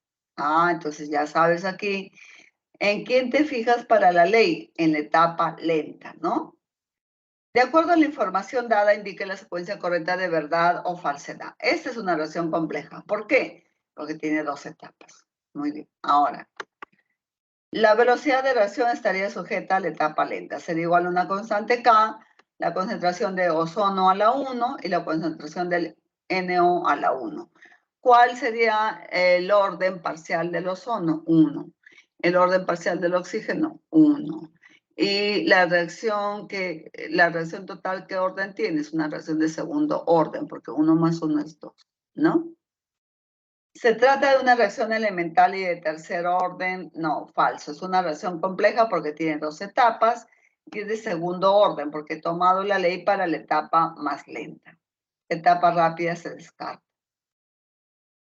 Entonces ya sabes aquí, ¿en quién te fijas para la ley? En la etapa lenta, ¿no? De acuerdo a la información dada, indique la secuencia correcta de verdad o falsedad. Esta es una reacción compleja. ¿Por qué? Porque tiene 2 etapas. Muy bien. Ahora, la velocidad de reacción estaría sujeta a la etapa lenta. Sería igual a una constante K, la concentración de ozono a la 1 y la concentración del NO a la 1. ¿Cuál sería el orden parcial del ozono? 1. El orden parcial del oxígeno, 1. Y la reacción total, ¿qué orden tiene? Es una reacción de segundo orden, porque 1 más 1 es 2, ¿no? ¿Se trata de una reacción elemental y de tercer orden? No, falso. Es una reacción compleja porque tiene 2 etapas y es de segundo orden porque he tomado la ley para la etapa más lenta. Etapa rápida se descarta.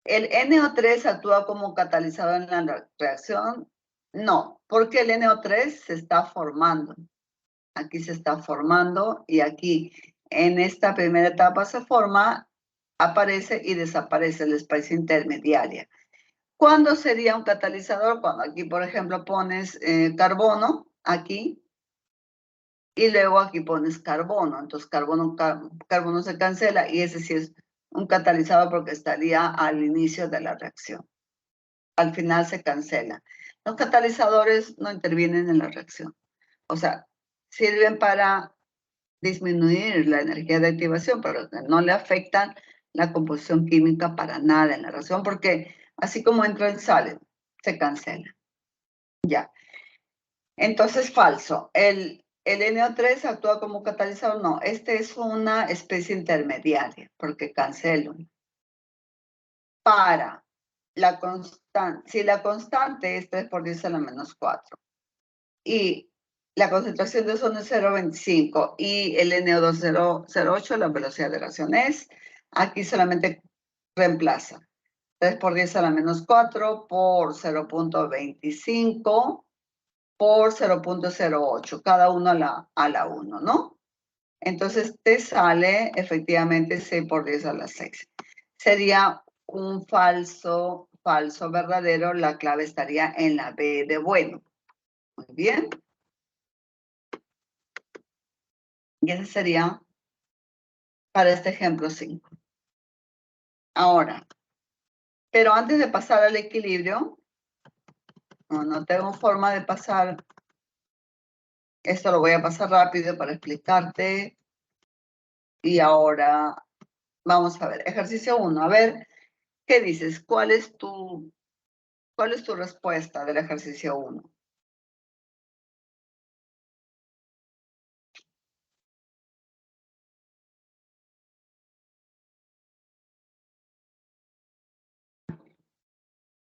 ¿El NO3 actúa como catalizador en la reacción? No, porque el NO3 se está formando. Aquí se está formando y aquí en esta primera etapa se forma, aparece y desaparece la especie intermediaria. ¿Cuándo sería un catalizador? Cuando aquí, por ejemplo, pones carbono, aquí, y luego aquí pones carbono. Entonces, carbono se cancela y ese sí es un catalizador porque estaría al inicio de la reacción. Al final se cancela. Los catalizadores no intervienen en la reacción. O sea, sirven para disminuir la energía de activación, pero no le afectan la composición química para nada en la reacción, porque así como entran, salen, se cancela. Ya. Entonces, falso. El NO3 actúa como catalizador. No, este es una especie intermediaria, porque cancelo. Para la constante, si la constante es 3 por 10 a la menos 4 y la concentración de ozono es 0,25 y el NO2 0,08, la velocidad de reacción es, aquí solamente reemplaza 3 por 10 a la menos 4 por 0,25 por 0,08, cada uno a la 1, ¿no? Entonces te sale efectivamente 6 por 10 a la 6. Sería un falso verdadero, la clave estaría en la B de bueno. Muy bien. Y ese sería para este ejemplo 5. Ahora, pero antes de pasar al equilibrio, no tengo forma de pasar, esto lo voy a pasar rápido para explicarte. Y ahora vamos a ver, ejercicio 1. A ver, ¿qué dices? ¿Cuál es tu respuesta del ejercicio 1?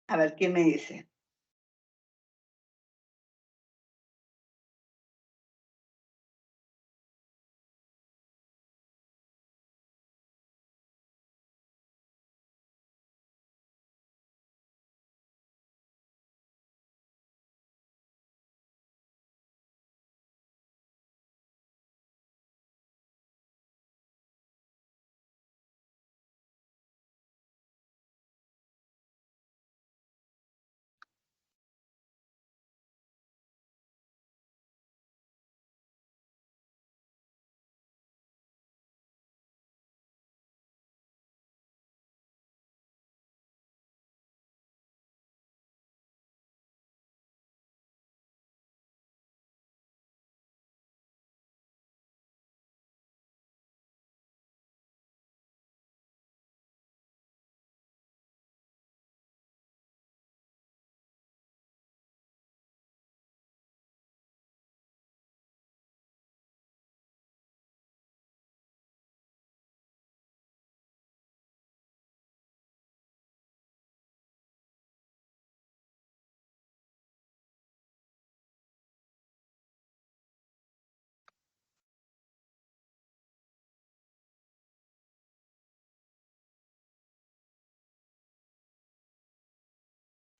A ver, ¿quién me dice?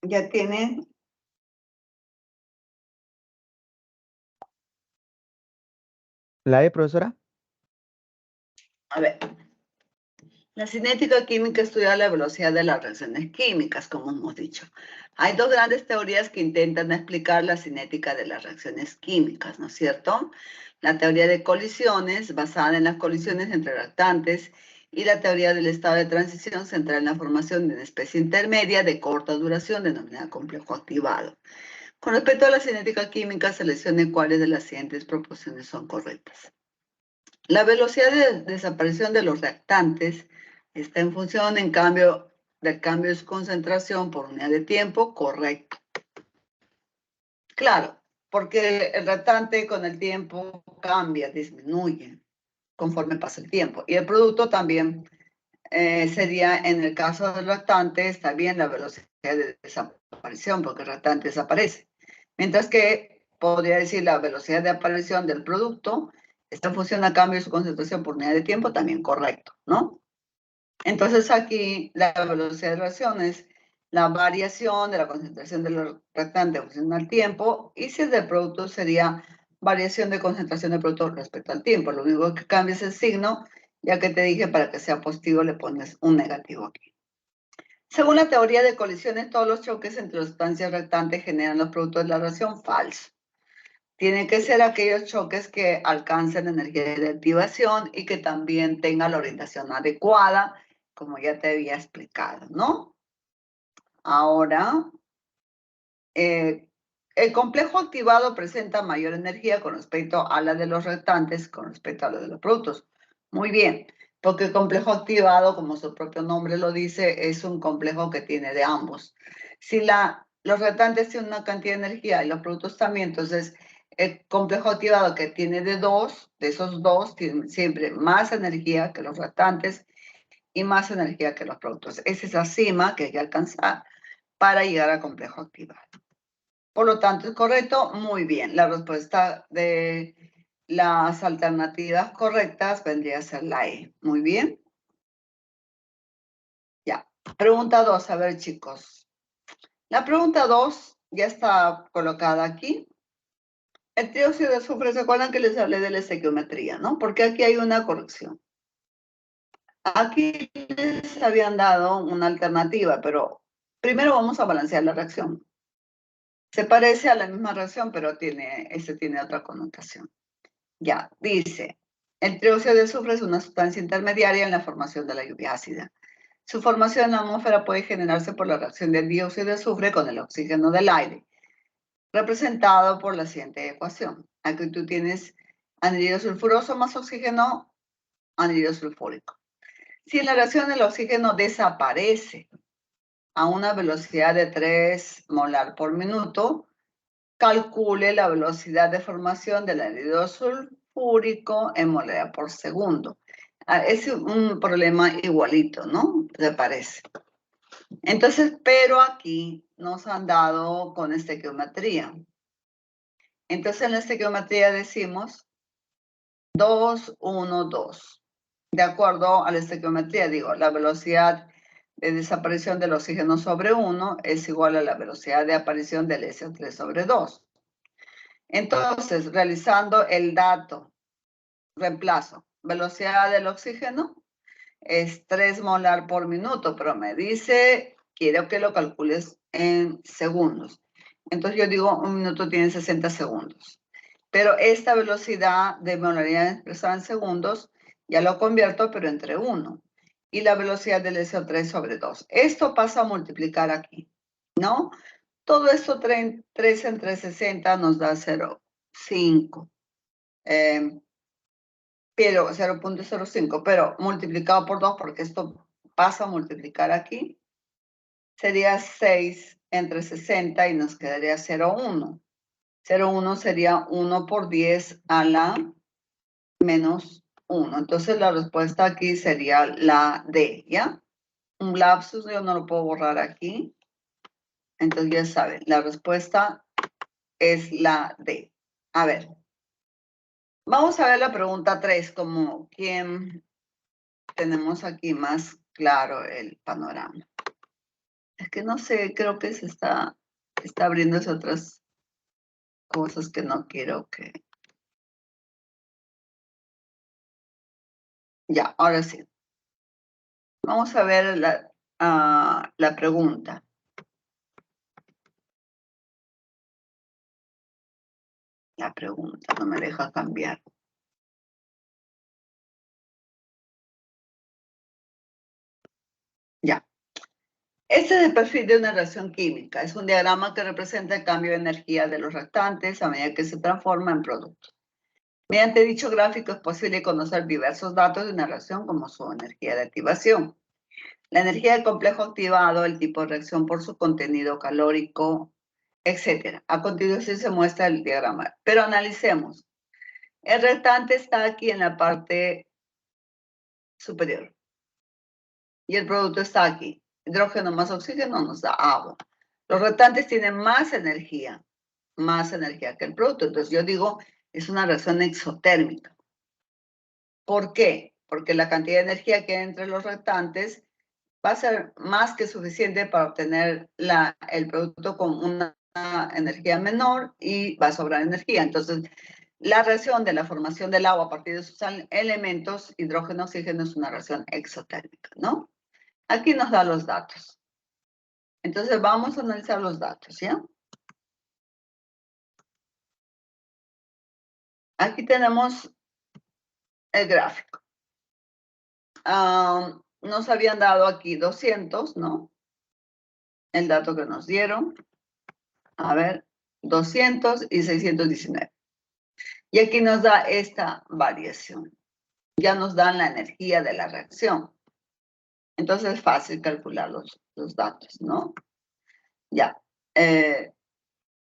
¿Ya tienen? ¿La E, profesora? A ver, la cinética química estudia la velocidad de las reacciones químicas, como hemos dicho. Hay dos grandes teorías que intentan explicar la cinética de las reacciones químicas, ¿no es cierto? La teoría de colisiones, basada en las colisiones entre reactantes, y la teoría del estado de transición, centrada en la formación de una especie intermedia de corta duración, denominada complejo activado. Con respecto a la cinética química, seleccione cuáles de las siguientes proporciones son correctas. La velocidad de desaparición de los reactantes está en función, en cambio, del cambio de su concentración por unidad de tiempo, correcto. Claro, porque el reactante con el tiempo cambia, disminuye conforme pasa el tiempo. Y el producto también sería, en el caso del reactante, está bien la velocidad de desaparición, porque el reactante desaparece. Mientras que podría decir la velocidad de aparición del producto está en función al cambio de su concentración por unidad de tiempo, también correcto, ¿no? Entonces aquí la velocidad de reacción es la variación de la concentración del reactante en función al tiempo, y si es del producto sería variación de concentración del producto respecto al tiempo. Lo único que cambia es el signo, ya que te dije para que sea positivo le pones un negativo aquí. Según la teoría de colisiones, todos los choques entre sustancias reactantes generan los productos de la reacción. Falso. Tienen que ser aquellos choques que alcancen energía de activación y que también tengan la orientación adecuada, como ya te había explicado, ¿no? Ahora, el complejo activado presenta mayor energía con respecto a la de los reactantes, con respecto a la de los productos. Muy bien, porque el complejo activado, como su propio nombre lo dice, es un complejo que tiene de ambos. Si los reactantes tienen una cantidad de energía y los productos también, entonces el complejo activado que tiene de esos dos, tiene siempre más energía que los reactantes y más energía que los productos. Esa es la cima que hay que alcanzar para llegar al complejo activado. Por lo tanto, ¿es correcto? Muy bien. La respuesta de las alternativas correctas vendría a ser la E. Muy bien. Ya. Pregunta 2. A ver, chicos. La pregunta 2 ya está colocada aquí. El trióxido de azufre, ¿se acuerdan que les hablé de la estequiometría, no? Porque aquí hay una corrección. Aquí les habían dado una alternativa, pero primero vamos a balancear la reacción. Se parece a la misma reacción, pero tiene otra connotación. Ya, dice, el trióxido de azufre es una sustancia intermediaria en la formación de la lluvia ácida. Su formación en la atmósfera puede generarse por la reacción del dióxido de azufre con el oxígeno del aire, representado por la siguiente ecuación. Aquí tú tienes anhídrido sulfuroso más oxígeno, anhídrido sulfúrico. Si en la reacción el oxígeno desaparece a una velocidad de 3 molar por minuto, calcule la velocidad de formación del anhídrido sulfúrico en molar por segundo. Es un problema igualito, ¿no? ¿Te parece? Entonces, pero aquí nos han dado con estequiometría. Entonces, en la estequiometría decimos 2, 1, 2. De acuerdo a la estequiometría, digo, la velocidad de desaparición del oxígeno sobre 1 es igual a la velocidad de aparición del SO3 sobre 2. Entonces, realizando el dato, reemplazo, velocidad del oxígeno es 3 molar por minuto, pero me dice, quiero que lo calcules en segundos. Entonces yo digo, un minuto tiene 60 segundos. Pero esta velocidad de molaridad expresada en segundos, ya lo convierto, pero entre 1. Y la velocidad del SO3 sobre 2. Esto pasa a multiplicar aquí, ¿no? Todo esto 3 entre 60 nos da 0,5. Pero 0,05, pero multiplicado por 2, porque esto pasa a multiplicar aquí, sería 6 entre 60 y nos quedaría 0,1. 0,1 sería 1 por 10 a la menos 1. Entonces la respuesta aquí sería la D, ¿ya? Un lapsus, yo no lo puedo borrar aquí. Entonces ya saben, la respuesta es la D. A ver, vamos a ver la pregunta 3, como quien tenemos aquí más claro el panorama. Es que no sé, creo que se está abriéndose otras cosas que no quiero que... Ya, ahora sí. Vamos a ver la pregunta. La pregunta no me deja cambiar. Ya. Este es el perfil de una reacción química. Es un diagrama que representa el cambio de energía de los reactantes a medida que se transforma en producto. Mediante dicho gráfico es posible conocer diversos datos de una reacción como su energía de activación, la energía del complejo activado, el tipo de reacción por su contenido calórico, etc. A continuación se muestra el diagrama. Pero analicemos. El reactante está aquí en la parte superior y el producto está aquí. Hidrógeno más oxígeno nos da agua. Los reactantes tienen más energía que el producto. Entonces yo digo, es una reacción exotérmica. ¿Por qué? porque la cantidad de energía que hay entre los reactantes va a ser más que suficiente para obtener el producto con una energía menor y va a sobrar energía. Entonces, la reacción de la formación del agua a partir de sus elementos, hidrógeno, oxígeno, es una reacción exotérmica, ¿no? Aquí nos da los datos. Entonces, vamos a analizar los datos, ¿ya? Aquí tenemos el gráfico. Nos habían dado aquí 200, ¿no? El dato que nos dieron. A ver, 200 y 619. Y aquí nos da esta variación. Ya nos dan la energía de la reacción. Entonces es fácil calcular los datos, ¿no? Ya.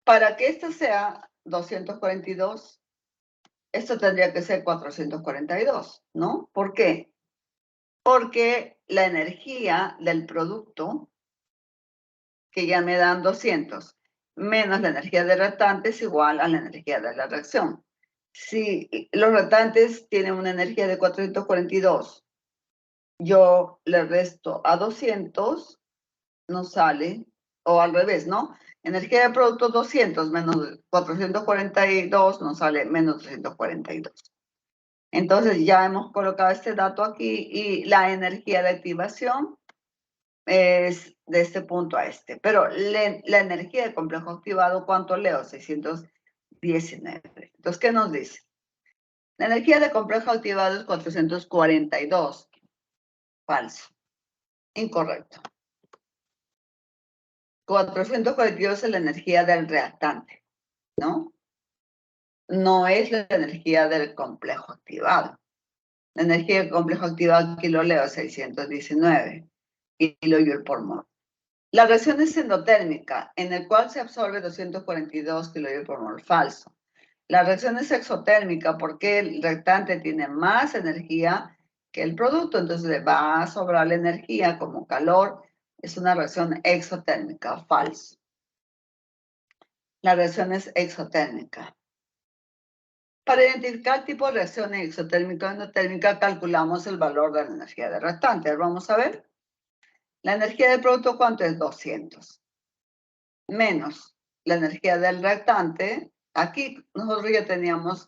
Para que esto sea 242, esto tendría que ser 442, ¿no? ¿Por qué? Porque la energía del producto, que ya me dan 200, menos la energía del reactante es igual a la energía de la reacción. Si los reactantes tienen una energía de 442, yo le resto a 200, nos sale, o al revés, ¿no? Energía de producto 200 menos 442 nos sale menos 242. Entonces ya hemos colocado este dato aquí y la energía de activación es de este punto a este. Pero la energía de complejo activado, ¿cuánto leo? 619. Entonces, ¿qué nos dice? La energía de complejo activado es 442. Falso. Incorrecto. 442 es la energía del reactante, ¿no? No es la energía del complejo activado. La energía del complejo activado, aquí lo leo, 619 kilojoule por mol. La reacción es endotérmica, en el cual se absorbe 242 kilojoule por mol. Falso. La reacción es exotérmica porque el reactante tiene más energía que el producto, entonces le va a sobrar la energía como calor. Es una reacción exotérmica. Falso. La reacción es exotérmica. Para identificar el tipo de reacción exotérmica o endotérmica, calculamos el valor de la energía del reactante. Ahora vamos a ver. La energía del producto, ¿cuánto es? 200. Menos la energía del reactante. Aquí nosotros ya teníamos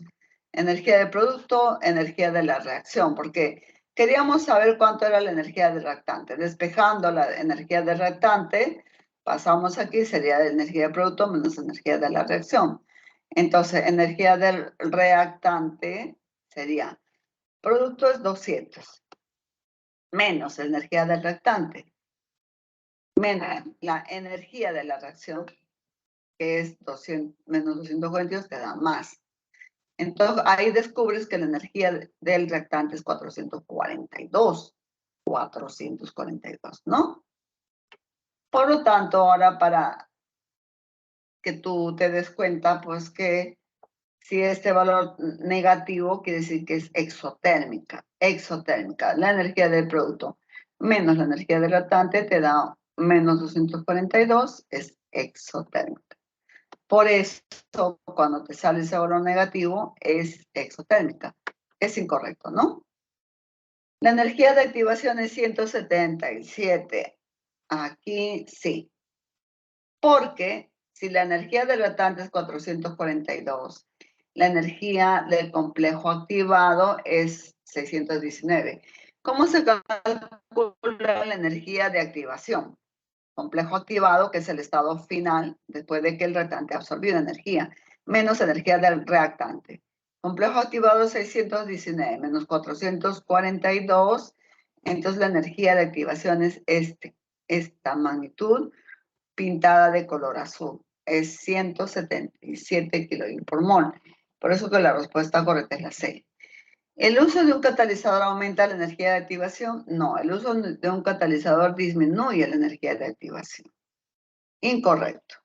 energía del producto, energía de la reacción, porque queríamos saber cuánto era la energía del reactante. Despejando la energía del reactante, pasamos aquí, sería la energía del producto menos energía de la reacción. Entonces, energía del reactante sería, producto es 200, menos energía del reactante, menos la energía de la reacción, que es 200, menos 242, te da más. Entonces, ahí descubres que la energía del reactante es 442, ¿no? Por lo tanto, ahora para que tú te des cuenta, pues que si este valor negativo quiere decir que es exotérmica. La energía del producto menos la energía del reactante te da menos 242, es exotérmica. Por eso, cuando te sale ese valor negativo, es exotérmica. Es incorrecto, ¿no? La energía de activación es 177. Aquí sí. Porque si la energía del reactante es 442, la energía del complejo activado es 619. ¿Cómo se calcula la energía de activación? Complejo activado, que es el estado final después de que el reactante ha absorbido energía, menos energía del reactante. Complejo activado 619 menos 442, entonces la energía de activación es esta magnitud pintada de color azul. Es 177 kilojoule por mol. Por eso que la respuesta correcta es la C. ¿El uso de un catalizador aumenta la energía de activación? No, el uso de un catalizador disminuye la energía de activación. Incorrecto.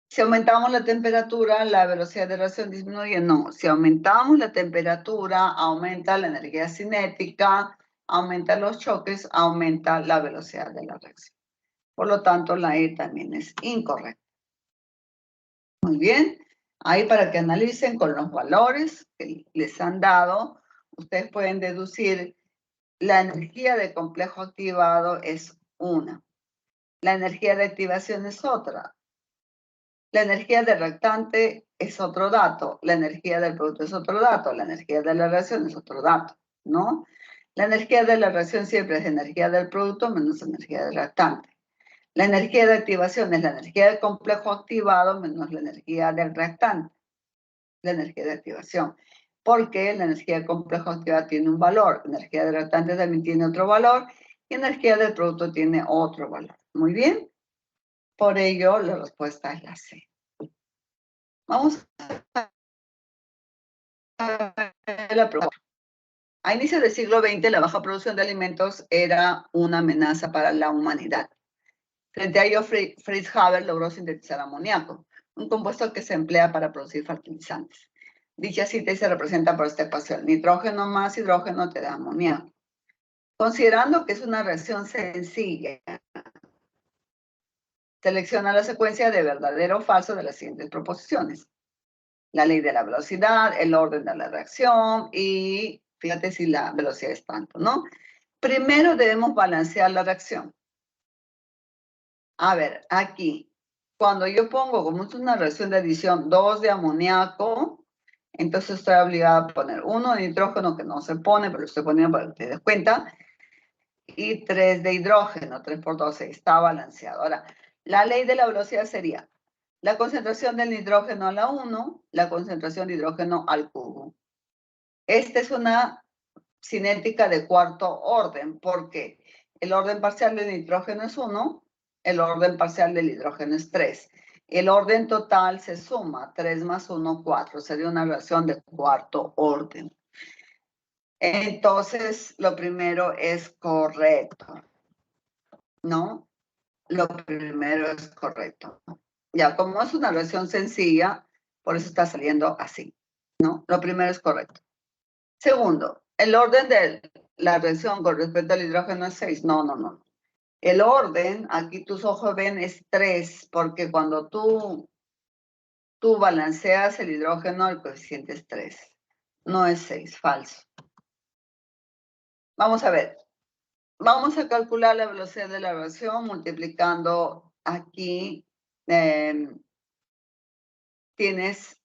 Si aumentamos la temperatura, ¿la velocidad de reacción disminuye? No. Si aumentamos la temperatura, aumenta la energía cinética, aumenta los choques, aumenta la velocidad de la reacción. Por lo tanto, la E también es incorrecta. Muy bien. Ahí para que analicen con los valores que les han dado, ustedes pueden deducir, la energía de complejo activado es una. La energía de activación es otra. La energía del reactante es otro dato. La energía del producto es otro dato. La energía de la reacción es otro dato, ¿no? La energía de la reacción siempre es energía del producto menos energía del reactante. La energía de activación es la energía del complejo activado menos la energía del reactante. La energía de activación. Porque la energía del complejo activado tiene un valor. La energía del reactante también tiene otro valor. Y la energía del producto tiene otro valor. Muy bien. Por ello, la respuesta es la C. Vamos a la pregunta. A inicios del siglo XX, la baja producción de alimentos era una amenaza para la humanidad. Frente a ello, Fritz Haber logró sintetizar amoníaco, un compuesto que se emplea para producir fertilizantes. Dicha síntesis se representa por esta ecuación. Nitrógeno más hidrógeno te da amoníaco. Considerando que es una reacción sencilla, selecciona la secuencia de verdadero o falso de las siguientes proposiciones. La ley de la velocidad, el orden de la reacción y fíjate si la velocidad es tanto, ¿no? Primero debemos balancear la reacción. A ver, aquí, cuando yo pongo, como es una reacción de adición, 2 de amoníaco, entonces estoy obligada a poner 1 de nitrógeno, que no se pone, pero lo estoy poniendo para que te des cuenta, y 3 de hidrógeno, 3 por 12, está balanceado. Ahora, la ley de la velocidad sería la concentración del nitrógeno a la 1, la concentración de hidrógeno al cubo. Esta es una cinética de cuarto orden, porque el orden parcial del nitrógeno es 1, el orden parcial del hidrógeno es 3. El orden total se suma, 3 más 1, 4. Sería una reacción de cuarto orden. Entonces, lo primero es correcto, ¿no? Lo primero es correcto. Ya, como es una reacción sencilla, por eso está saliendo así, ¿no? Lo primero es correcto. Segundo, el orden de la reacción con respecto al hidrógeno es 6. No, no, no. El orden, aquí tus ojos ven, es 3, porque cuando tú balanceas el hidrógeno, el coeficiente es 3. No es 6, falso. Vamos a ver. Vamos a calcular la velocidad de la reacción multiplicando aquí. Tienes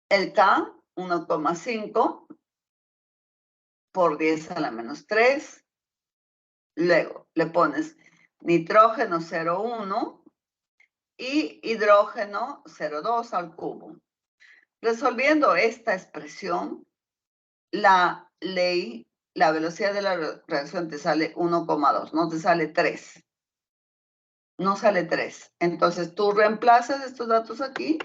el K, 1,5 por 10 a la menos 3. Luego le pones nitrógeno 0,1 y hidrógeno 0,2 al cubo. Resolviendo esta expresión, la velocidad de la reacción te sale 1,2, no te sale 3. No sale 3. Entonces tú reemplazas estos datos aquí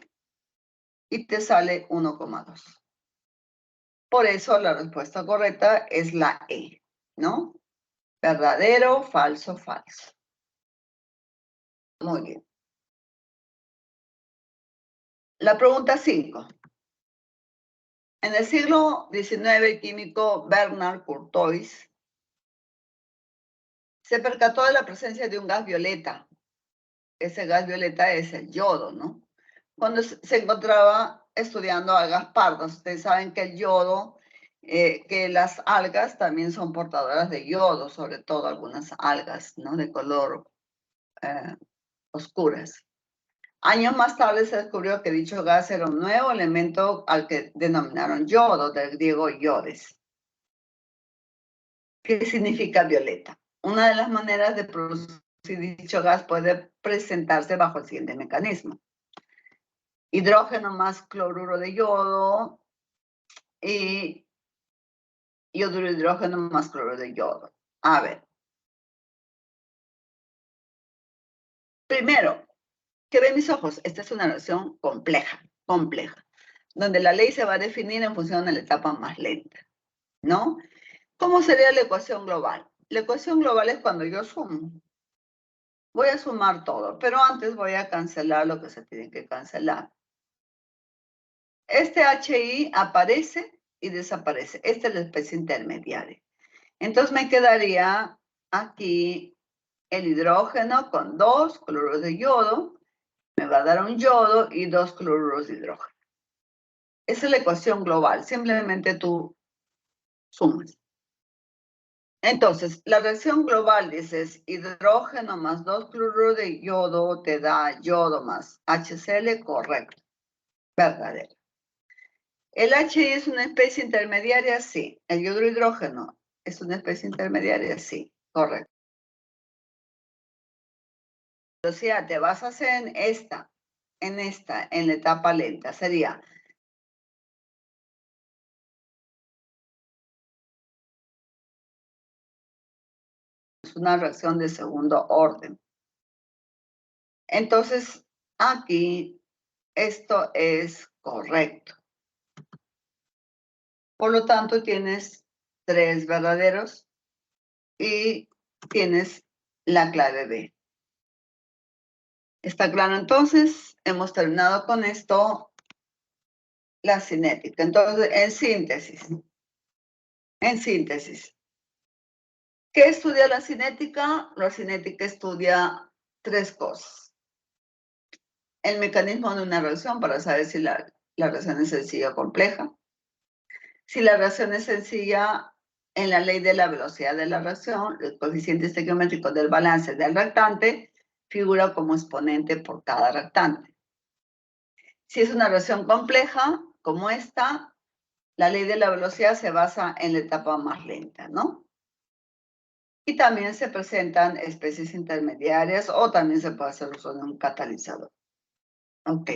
y te sale 1,2. Por eso la respuesta correcta es la E, ¿no? Verdadero, falso, falso. Muy bien. La pregunta 5. En el siglo XIX, el químico Bernard Courtois se percató de la presencia de un gas violeta. Ese gas violeta es el yodo, ¿no? Cuando se encontraba estudiando algas pardas, ustedes saben que el yodo, que las algas también son portadoras de yodo, sobre todo algunas algas, ¿no? De color oscuras. Años más tarde se descubrió que dicho gas era un nuevo elemento al que denominaron yodo, del griego iodes. ¿Qué significa violeta? Una de las maneras de producir dicho gas puede presentarse bajo el siguiente mecanismo. Hidrógeno más cloruro de yodo y yoduro de hidrógeno más cloruro de yodo. A ver. Primero, ¿qué ven mis ojos? Esta es una reacción compleja, donde la ley se va a definir en función de la etapa más lenta, ¿no? ¿Cómo sería la ecuación global? La ecuación global es cuando yo sumo. Voy a sumar todo, pero antes voy a cancelar lo que se tiene que cancelar. Este HI aparece y desaparece. Esta es la especie intermediaria. Entonces me quedaría aquí el hidrógeno con 2 cloruros de yodo. Me va a dar un yodo y 2 cloruros de hidrógeno. Esa es la ecuación global. Simplemente tú sumas. Entonces, la reacción global, dices, hidrógeno más 2 cloruro de yodo te da yodo más HCl, correcto, verdadero. ¿El HI es una especie intermediaria? Sí. ¿El yoduro hidrógeno es una especie intermediaria? Sí, correcto. O sea, te vas a hacer en la etapa lenta, sería una reacción de segundo orden. Entonces, aquí esto es correcto. Por lo tanto, tienes 3 verdaderos y tienes la clave B. ¿Está claro? Entonces, hemos terminado con esto, la cinética. Entonces, en síntesis, ¿qué estudia la cinética? La cinética estudia 3 cosas. El mecanismo de una reacción para saber si la reacción es sencilla o compleja. Si la reacción es sencilla, en la ley de la velocidad de la reacción, el coeficiente estequiométrico del balance del reactante figura como exponente por cada reactante. Si es una reacción compleja, como esta, la ley de la velocidad se basa en la etapa más lenta, ¿no? Y también se presentan especies intermediarias o también se puede hacer uso de un catalizador. Ok.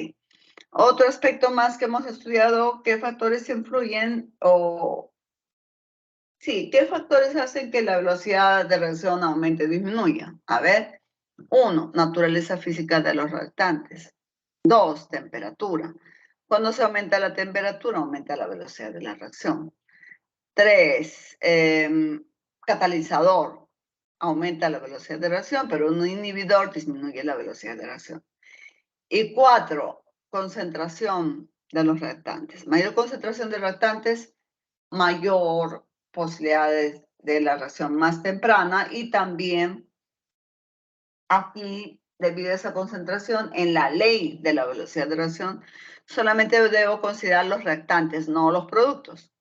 Otro aspecto más que hemos estudiado, ¿qué factores influyen sí, qué factores hacen que la velocidad de reacción aumente o disminuya? A ver, 1, naturaleza física de los reactantes. 2, temperatura. Cuando se aumenta la temperatura, aumenta la velocidad de la reacción. 3, catalizador. Aumenta la velocidad de reacción, pero un inhibidor disminuye la velocidad de reacción. Y 4, concentración de los reactantes. Mayor concentración de reactantes, mayor posibilidades de la reacción más temprana y también aquí, debido a esa concentración, en la ley de la velocidad de reacción, solamente debo considerar los reactantes, no los productos.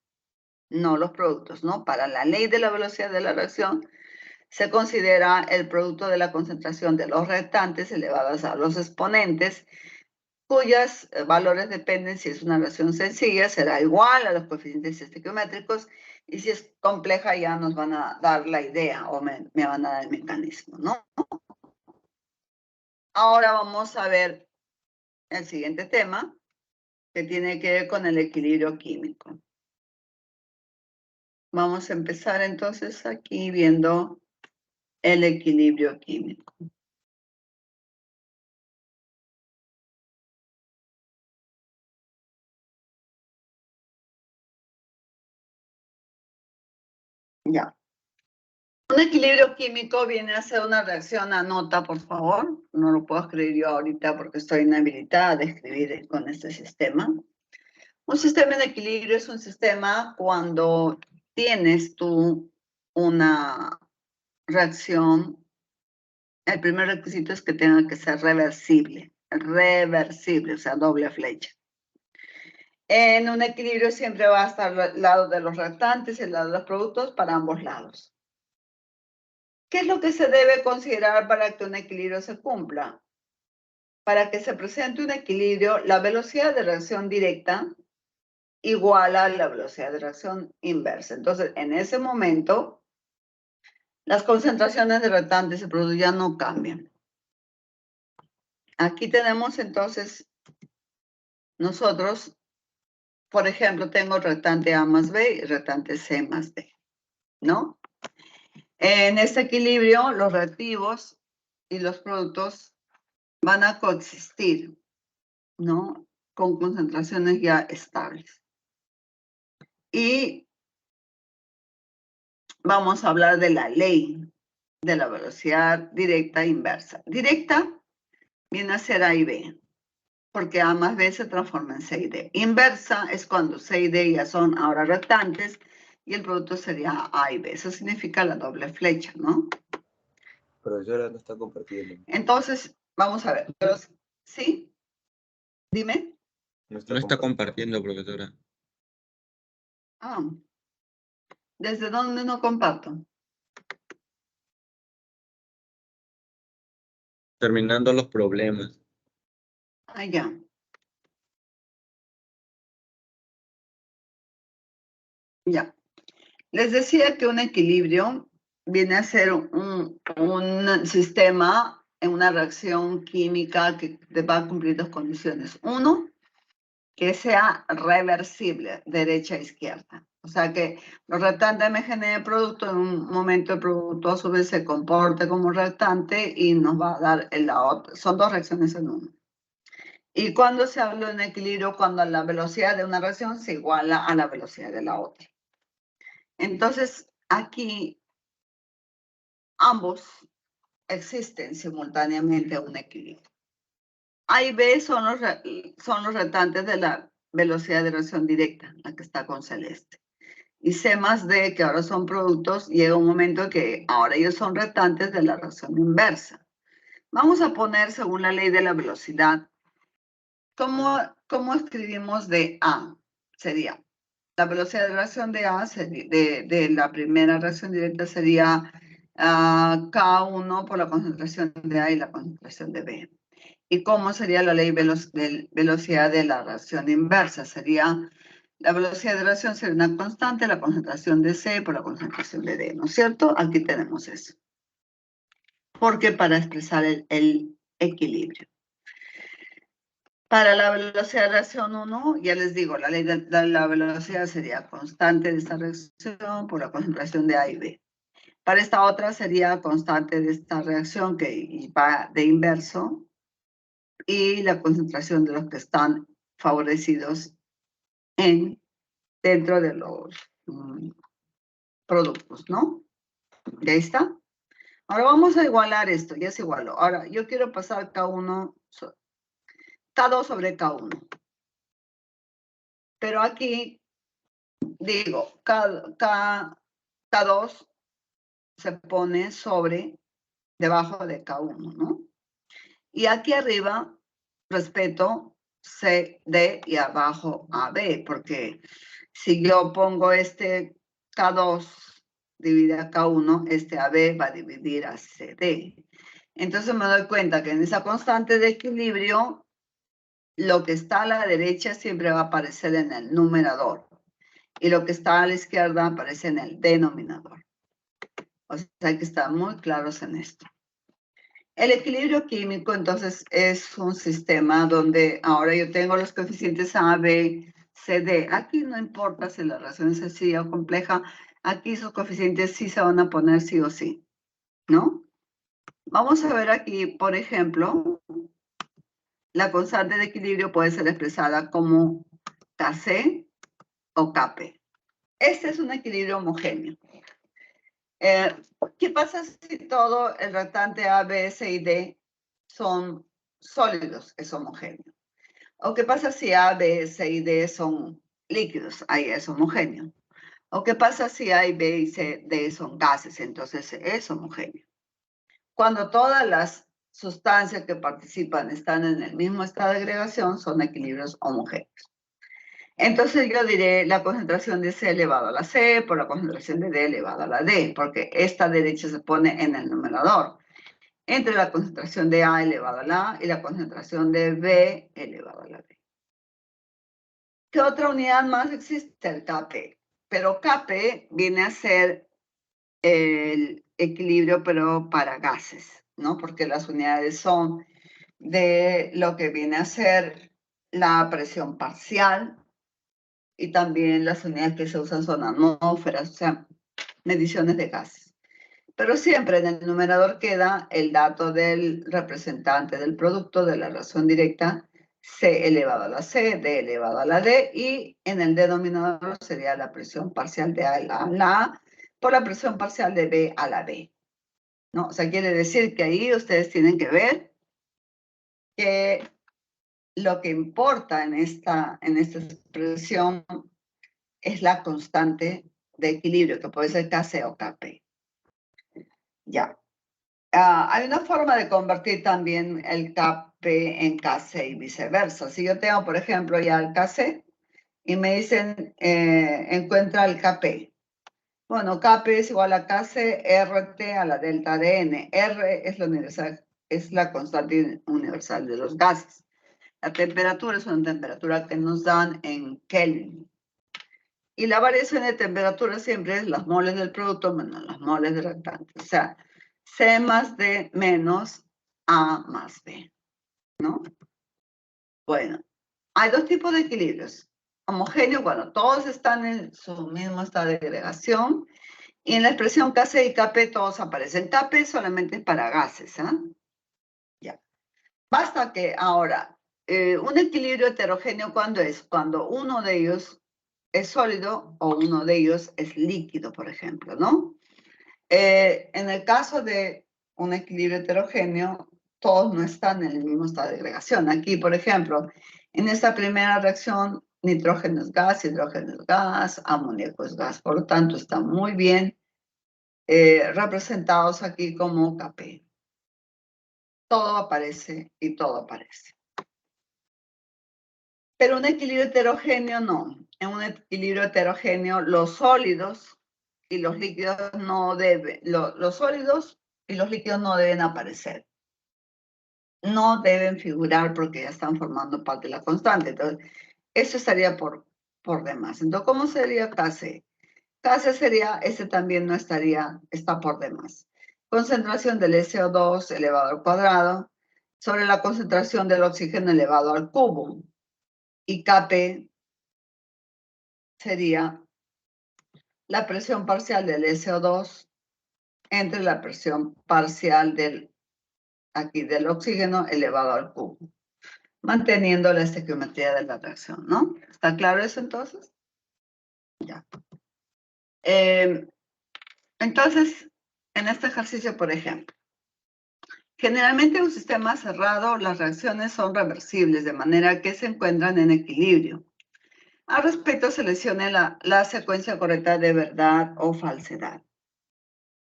No los productos, ¿no? Para la ley de la velocidad de la reacción, se considera el producto de la concentración de los reactantes elevadas a los exponentes, cuyos valores dependen si es una reacción sencilla, será igual a los coeficientes estequiométricos, y si es compleja ya nos van a dar la idea o me van a dar el mecanismo, ¿no? Ahora vamos a ver el siguiente tema, que tiene que ver con el equilibrio químico. Vamos a empezar entonces aquí viendo el equilibrio químico. Ya. Un equilibrio químico viene a ser una reacción, anota por favor, no lo puedo escribir yo ahorita porque estoy inhabilitada de escribir con este sistema. Un sistema de equilibrio es un sistema cuando tienes tú una reacción, el primer requisito es que tenga que ser reversible, o sea, doble flecha. En un equilibrio siempre va a estar el lado de los reactantes y el lado de los productos para ambos lados. ¿Qué es lo que se debe considerar para que un equilibrio se cumpla? Para que se presente un equilibrio, la velocidad de reacción directa iguala a la velocidad de reacción inversa. Entonces, en ese momento, las concentraciones de reactantes y productos ya no cambian. Aquí tenemos entonces, nosotros, por ejemplo, tengo reactante A más B y reactante C más D, ¿no? En este equilibrio, los reactivos y los productos van a coexistir, ¿no? Con concentraciones ya estables. Y vamos a hablar de la ley de la velocidad directa e inversa. Directa viene a ser A y B, porque A más B se transforma en C y D. Inversa es cuando C y D ya son ahora reactantes y el producto sería A y B. Eso significa la doble flecha, ¿no? Profesora, no está compartiendo. Entonces, vamos a ver. ¿Sí? Dime. No está compartiendo, profesora. Ah. ¿Desde dónde no comparto? Terminando los problemas. Allá. Ya. Les decía que un equilibrio viene a ser un sistema en una reacción química que va a cumplir dos condiciones. Uno, que sea reversible, derecha e izquierda. O sea, que los reactantes me generen producto, en un momento el producto a su vez se comporte como reactante y nos va a dar la otra. Son dos reacciones en uno. Y cuando se habla de un equilibrio, cuando la velocidad de una reacción se iguala a la velocidad de la otra. Entonces, aquí ambos existen simultáneamente un equilibrio. A y B son los reactantes de la velocidad de reacción directa, la que está con celeste. Y C más D, que ahora son productos, llega un momento que ahora ellos son reactantes de la reacción inversa. Vamos a poner, según la ley de la velocidad, ¿cómo escribimos de A? Sería, la velocidad de reacción de A, de la primera reacción directa sería K1 por la concentración de A y la concentración de B. ¿Y cómo sería la ley de velocidad de la reacción inversa? Sería la velocidad de reacción sería una constante, la concentración de C por la concentración de D, ¿no es cierto? Aquí tenemos eso. Porque para expresar el equilibrio. Para la velocidad de reacción 1, ya les digo, la ley de la velocidad sería constante de esta reacción por la concentración de A y B. Para esta otra sería constante de esta reacción que va de inverso y la concentración de los que están favorecidos dentro de los productos, ¿no? ¿Ya está? Ahora vamos a igualar esto, ya se igualó. Ahora, yo quiero pasar K2 sobre K1. Pero aquí, digo, K2 se pone debajo de K1, ¿no? Y aquí arriba, respeto C, D y abajo AB, porque si yo pongo este K2 divide a K1, este AB va a dividir a CD. Entonces me doy cuenta que en esa constante de equilibrio, lo que está a la derecha siempre va a aparecer en el numerador y lo que está a la izquierda aparece en el denominador. O sea, hay que estar muy claros en esto. El equilibrio químico, entonces, es un sistema donde ahora yo tengo los coeficientes A, B, C, D. Aquí no importa si la reacción es sencilla o compleja, aquí esos coeficientes sí se van a poner sí o sí, ¿no? Vamos a ver aquí, por ejemplo, la constante de equilibrio puede ser expresada como Kc o Kp. Este es un equilibrio homogéneo. ¿Qué pasa si todo el reactante A, B, C y D son sólidos? Es homogéneo. ¿O qué pasa si A, B, C y D son líquidos? Ahí es homogéneo. ¿O qué pasa si A, B y C, D son gases? Entonces es homogéneo. Cuando todas las sustancias que participan están en el mismo estado de agregación, son equilibrios homogéneos. Entonces yo diré la concentración de C elevado a la C por la concentración de D elevado a la D, porque esta derecha se pone en el numerador, entre la concentración de A elevado a la A y la concentración de B elevado a la B. ¿Qué otra unidad más existe? El Kp. Pero Kp viene a ser el equilibrio, pero para gases, ¿no? Porque las unidades son de lo que viene a ser la presión parcial, y también las unidades que se usan son atmósferas, o sea, mediciones de gases. Pero siempre en el numerador queda el dato del representante del producto de la reacción directa, C elevado a la C, D elevado a la D, y en el denominador sería la presión parcial de A a la A por la presión parcial de B a la B, ¿no? O sea, quiere decir que ahí ustedes tienen que ver que lo que importa en esta expresión es la constante de equilibrio, que puede ser Kc o Kp. Ya. Hay una forma de convertir también el Kp en Kc y viceversa. Si yo tengo, por ejemplo, ya el Kc y me dicen, encuentra el Kp. Bueno, Kp es igual a Kc RT a la delta de N. R es la universal, es la constante universal de los gases. La temperatura es una temperatura que nos dan en Kelvin. Y la variación de temperatura siempre es las moles del producto menos las moles del reactante. O sea, C más D menos A más B, ¿no? Bueno, hay dos tipos de equilibrios. Homogéneo, cuando todos están en su mismo estado de agregación. Y en la expresión Kc y Kp todos aparecen. Kp solamente es para gases, ¿ah? Ya. Basta que ahora, un equilibrio heterogéneo, ¿cuándo es? Cuando uno de ellos es sólido o uno de ellos es líquido, por ejemplo, ¿no? En el caso de un equilibrio heterogéneo, todos no están en el mismo estado de agregación. Aquí, por ejemplo, en esta primera reacción, nitrógeno es gas, hidrógeno es gas, amoníaco es gas. Por lo tanto, están muy bien representados aquí como Kp. Todo aparece y todo aparece. Pero un equilibrio heterogéneo no. En un equilibrio heterogéneo, los sólidos y los líquidos no deben, los sólidos y los líquidos no deben aparecer. No deben figurar porque ya están formando parte de la constante. Entonces, eso estaría por demás. Entonces, ¿cómo sería Kc? Kc sería, ese también no estaría, está por demás. Concentración del SO2 elevado al cuadrado sobre la concentración del oxígeno elevado al cubo. Y Kp sería la presión parcial del SO2 entre la presión parcial del oxígeno elevado al cubo, manteniendo la estequiometría de la reacción, ¿no? ¿Está claro eso entonces? Ya. Entonces, en este ejercicio, por ejemplo, generalmente en un sistema cerrado las reacciones son reversibles, de manera que se encuentran en equilibrio. Al respecto, seleccione la secuencia correcta de verdad o falsedad.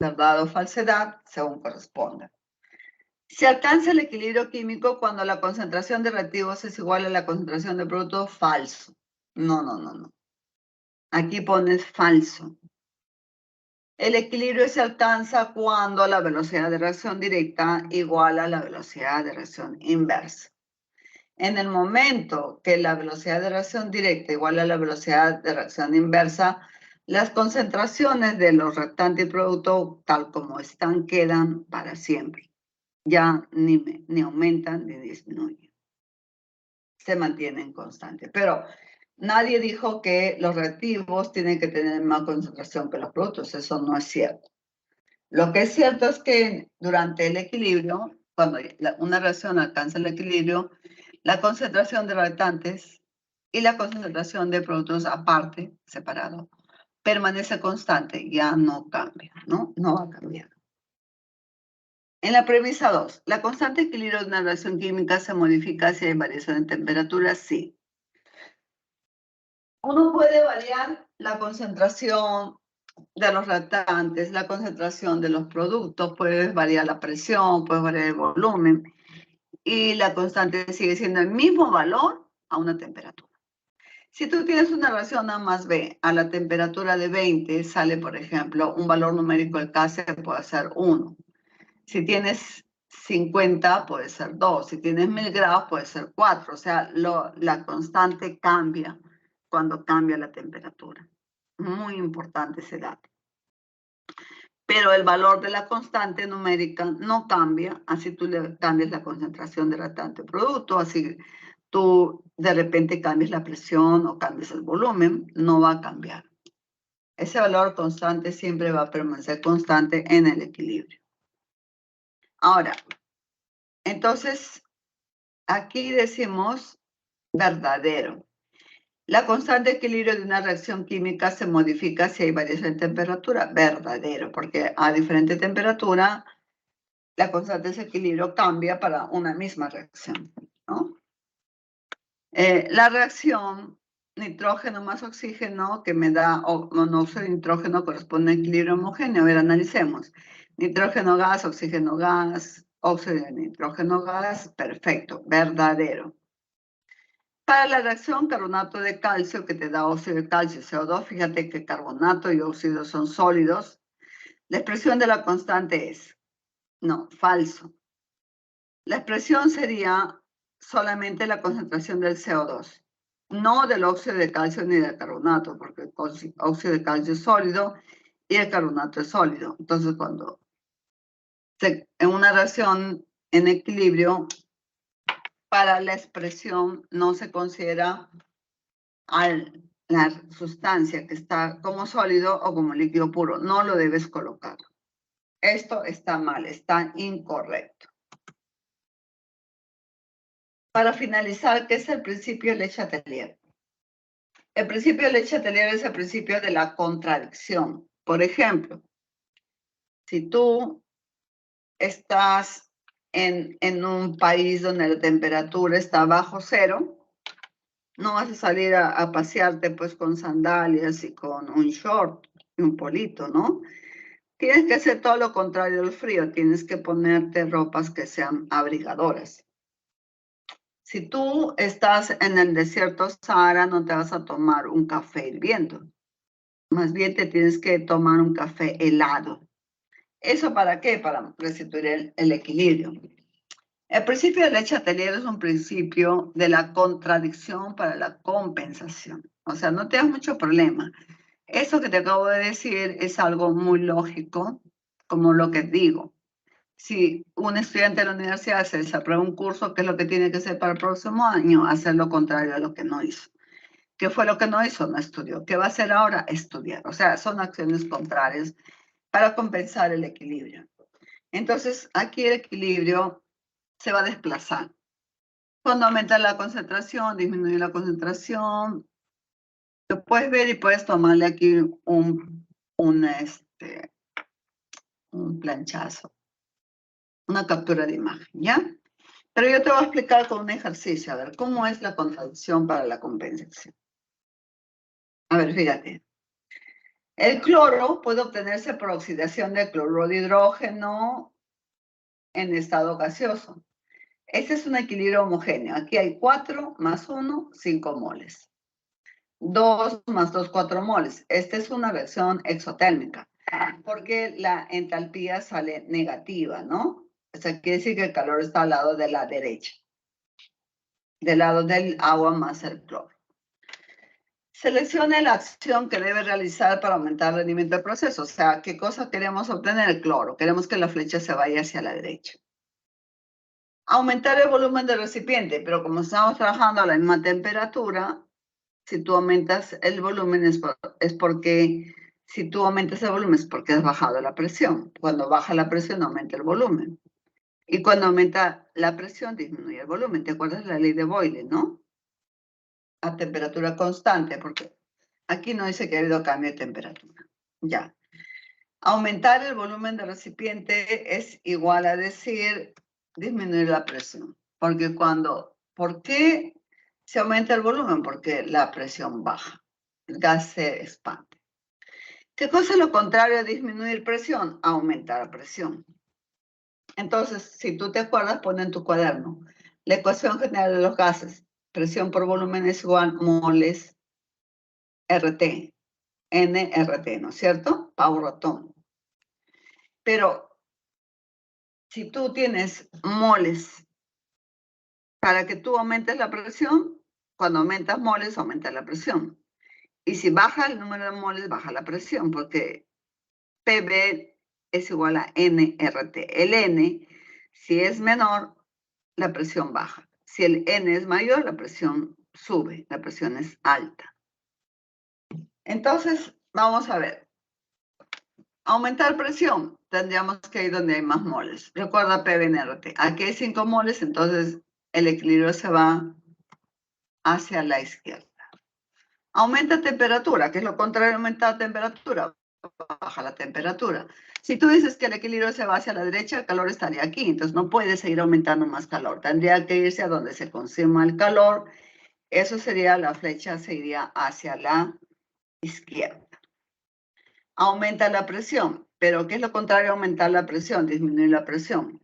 Verdad o falsedad, según corresponda. Se alcanza el equilibrio químico cuando la concentración de reactivos es igual a la concentración de producto. Falso. No. Aquí pones falso. El equilibrio se alcanza cuando la velocidad de reacción directa iguala a la velocidad de reacción inversa. En el momento que la velocidad de reacción directa iguala a la velocidad de reacción inversa, las concentraciones de los reactantes y producto, tal como están, quedan para siempre. Ya ni aumentan ni disminuyen. Se mantienen constantes. Pero nadie dijo que los reactivos tienen que tener más concentración que los productos. Eso no es cierto. Lo que es cierto es que durante el equilibrio, cuando una reacción alcanza el equilibrio, la concentración de reactantes y la concentración de productos aparte, separado, permanece constante, ya no cambia, ¿no? No va a cambiar. En la premisa 2, ¿la constante de equilibrio de una reacción química se modifica si hay variación en temperatura? Sí. Uno puede variar la concentración de los reactantes, la concentración de los productos, puedes variar la presión, puedes variar el volumen y la constante sigue siendo el mismo valor a una temperatura. Si tú tienes una reacción A más B a la temperatura de 20, sale, por ejemplo, un valor numérico del Kc puede ser 1. Si tienes 50, puede ser 2. Si tienes 1000 grados, puede ser 4. O sea, la constante cambia cuando cambia la temperatura. Muy importante ese dato. Pero el valor de la constante numérica no cambia, así tú le cambias la concentración del reactante producto, así tú de repente cambias la presión o cambias el volumen, no va a cambiar. Ese valor constante siempre va a permanecer constante en el equilibrio. Ahora, entonces, aquí decimos verdadero. La constante de equilibrio de una reacción química se modifica si hay variación en temperatura. Verdadero, porque a diferente temperatura la constante de equilibrio cambia para una misma reacción, ¿no? La reacción nitrógeno más oxígeno que me da monóxido de nitrógeno corresponde a equilibrio homogéneo. A ver, analicemos. Nitrógeno gas, oxígeno gas, óxido de nitrógeno gas, perfecto, verdadero. Para la reacción carbonato de calcio que te da óxido de calcio CO2, fíjate que carbonato y óxido son sólidos. La expresión de la constante es, no, falso. La expresión sería solamente la concentración del CO2, no del óxido de calcio ni del carbonato, porque el óxido de calcio es sólido y el carbonato es sólido. Entonces, cuando en una reacción en equilibrio, para la expresión no se considera la sustancia que está como sólido o como líquido puro. No lo debes colocar. Esto está mal, está incorrecto. Para finalizar, ¿qué es el principio de Le Chatelier? El principio de Le Chatelier es el principio de la contradicción. Por ejemplo, si tú estás en un país donde la temperatura está bajo cero, no vas a salir a pasearte pues con sandalias y con un short y un polito, ¿no? Tienes que hacer todo lo contrario del frío, tienes que ponerte ropas que sean abrigadoras. Si tú estás en el desierto Sahara, no te vas a tomar un café hirviendo. Más bien te tienes que tomar un café helado. ¿Eso para qué? Para restituir el equilibrio. El principio de Le Chatelier es un principio de la contradicción para la compensación. O sea, no tengas mucho problema. Eso que te acabo de decir es algo muy lógico, como lo que digo. Si un estudiante de la universidad se desaprueba un curso, ¿qué es lo que tiene que hacer para el próximo año? Hacer lo contrario a lo que no hizo. ¿Qué fue lo que no hizo? No estudió. ¿Qué va a hacer ahora? Estudiar. O sea, son acciones contrarias para compensar el equilibrio. Entonces, aquí el equilibrio se va a desplazar. Cuando aumenta la concentración, disminuye la concentración. Lo puedes ver y puedes tomarle aquí un planchazo, una captura de imagen, ¿ya? Pero yo te voy a explicar con un ejercicio, a ver, ¿cómo es la contradicción para la compensación? A ver, fíjate. El cloro puede obtenerse por oxidación del cloruro de hidrógeno en estado gaseoso. Este es un equilibrio homogéneo. Aquí hay 4 más 1, 5 moles. 2 más 2, 4 moles. Esta es una reacción exotérmica, porque la entalpía sale negativa, ¿no? O sea, quiere decir que el calor está al lado de la derecha, del lado del agua más el cloro. Seleccione la acción que debe realizar para aumentar el rendimiento del proceso. O sea, ¿qué cosa queremos obtener? El cloro. Queremos que la flecha se vaya hacia la derecha. Aumentar el volumen del recipiente, pero como estamos trabajando a la misma temperatura, si tú aumentas el volumen es porque, si tú aumentas el volumen es porque has bajado la presión. Cuando baja la presión aumenta el volumen. Y cuando aumenta la presión disminuye el volumen. ¿Te acuerdas de la ley de Boyle, no? A temperatura constante, porque aquí no dice que ha habido cambio de temperatura. Ya. Aumentar el volumen del recipiente es igual a decir disminuir la presión. Porque ¿por qué se aumenta el volumen? Porque la presión baja. El gas se expande. ¿Qué cosa es lo contrario a disminuir presión? Aumentar la presión. Entonces, si tú te acuerdas, pon en tu cuaderno la ecuación general de los gases. Presión por volumen es igual moles RT, NRT, ¿no es cierto? Power ratón. Pero si tú tienes moles, para que tú aumentes la presión, cuando aumentas moles, aumenta la presión. Y si baja el número de moles, baja la presión, porque PB es igual a NRT. El N, si es menor, la presión baja. Si el N es mayor, la presión sube, la presión es alta. Entonces, vamos a ver. Aumentar presión, tendríamos que ir donde hay más moles. Recuerda PBNRT. Aquí hay 5 moles, entonces el equilibrio se va hacia la izquierda. Aumenta temperatura, que es lo contrario de aumentar temperatura. Baja la temperatura. Si tú dices que el equilibrio se va hacia la derecha, el calor estaría aquí, entonces no puede seguir aumentando más calor. Tendría que irse a donde se consuma el calor. Eso sería, la flecha se iría hacia la izquierda. Aumenta la presión, pero ¿qué es lo contrario a aumentar la presión? Disminuir la presión.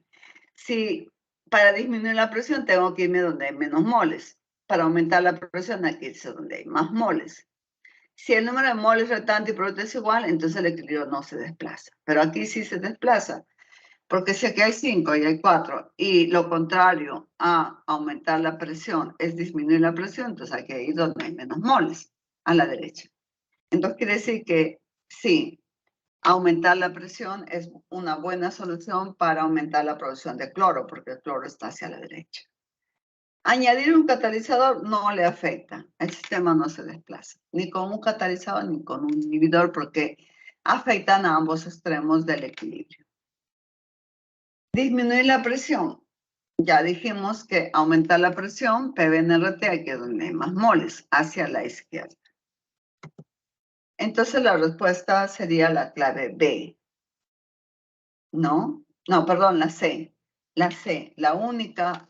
Si para disminuir la presión tengo que irme donde hay menos moles. para aumentar la presión, aquí es donde hay más moles. Si el número de moles reactante y producto es igual, entonces el equilibrio no se desplaza. Pero aquí sí se desplaza, porque si aquí hay 5 y hay 4, y lo contrario a aumentar la presión es disminuir la presión, entonces aquí es donde hay menos moles, a la derecha. Entonces quiere decir que sí, aumentar la presión es una buena solución para aumentar la producción de cloro, porque el cloro está hacia la derecha. Añadir un catalizador no le afecta, el sistema no se desplaza, ni con un catalizador ni con un inhibidor, porque afectan a ambos extremos del equilibrio. Disminuir la presión. Ya dijimos que aumentar la presión, PV-NRT, aquí es donde hay más moles, hacia la izquierda. Entonces la respuesta sería la clave B. ¿No? No, perdón, la C. La C, la única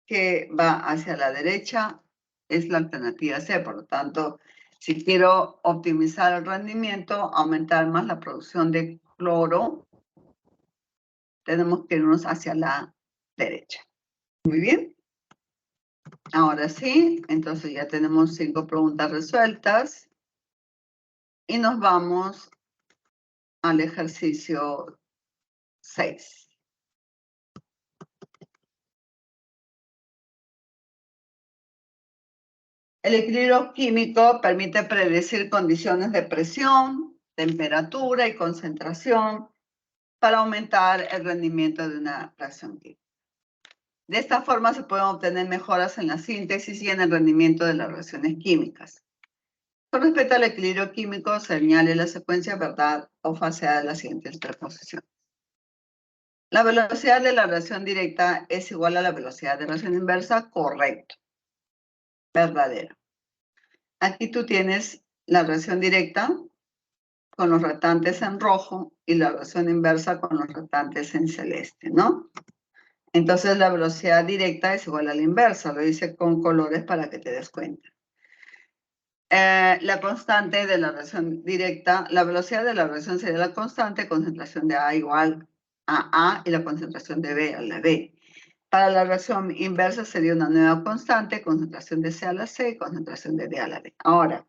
que va hacia la derecha es la alternativa C. Por lo tanto, si quiero optimizar el rendimiento, aumentar más la producción de cloro, tenemos que irnos hacia la derecha. Muy bien. Ahora sí, entonces ya tenemos 5 preguntas resueltas. Y nos vamos al ejercicio 6. El equilibrio químico permite predecir condiciones de presión, temperatura y concentración para aumentar el rendimiento de una reacción química. De esta forma se pueden obtener mejoras en la síntesis y en el rendimiento de las reacciones químicas. Con respecto al equilibrio químico, señale la secuencia verdad o falsedad de las siguientes preposiciones. La velocidad de la reacción directa es igual a la velocidad de reacción inversa, correcto. Verdadero. Aquí tú tienes la reacción directa con los reactantes en rojo y la reacción inversa con los reactantes en celeste, ¿no? Entonces la velocidad directa es igual a la inversa, lo hice con colores para que te des cuenta. La constante de la reacción directa, la velocidad de la reacción sería la constante, concentración de A igual a A y la concentración de B a la B. Para la reacción inversa sería una nueva constante, concentración de C a la C, concentración de D a la D. Ahora,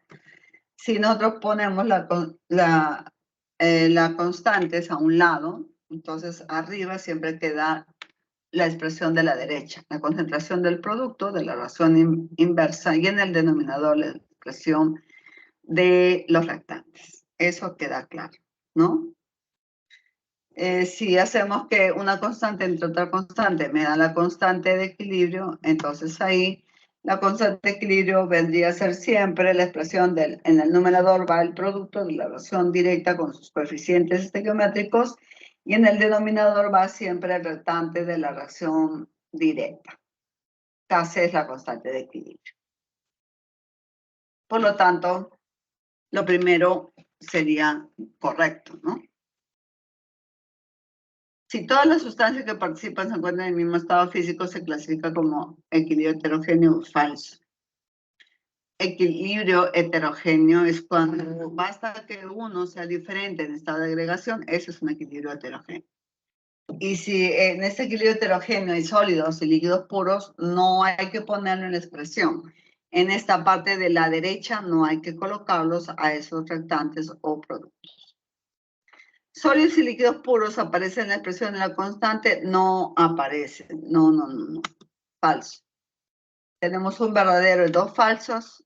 si nosotros ponemos la constante a un lado, entonces arriba siempre queda la expresión de la derecha, la concentración del producto de la reacción inversa y en el denominador la expresión de los reactantes. Eso queda claro, ¿no? Si hacemos que una constante entre otra constante me da la constante de equilibrio, entonces ahí la constante de equilibrio vendría a ser siempre la expresión en el numerador va el producto de la reacción directa con sus coeficientes estequiométricos y en el denominador va siempre el reactante de la reacción directa. K es la constante de equilibrio. Por lo tanto, lo primero sería correcto, ¿no? Si todas las sustancias que participan se encuentran en el mismo estado físico, se clasifica como equilibrio heterogéneo falso. Equilibrio heterogéneo es cuando basta que uno sea diferente en estado de agregación, eso es un equilibrio heterogéneo. Y si en este equilibrio heterogéneo hay sólidos y líquidos puros, no hay que ponerlo en la expresión. En esta parte de la derecha no hay que colocarlos a esos reactantes o productos. Sólidos y líquidos puros aparecen en la expresión de la constante, no aparecen. No. Falso. Tenemos un verdadero y 2 falsos.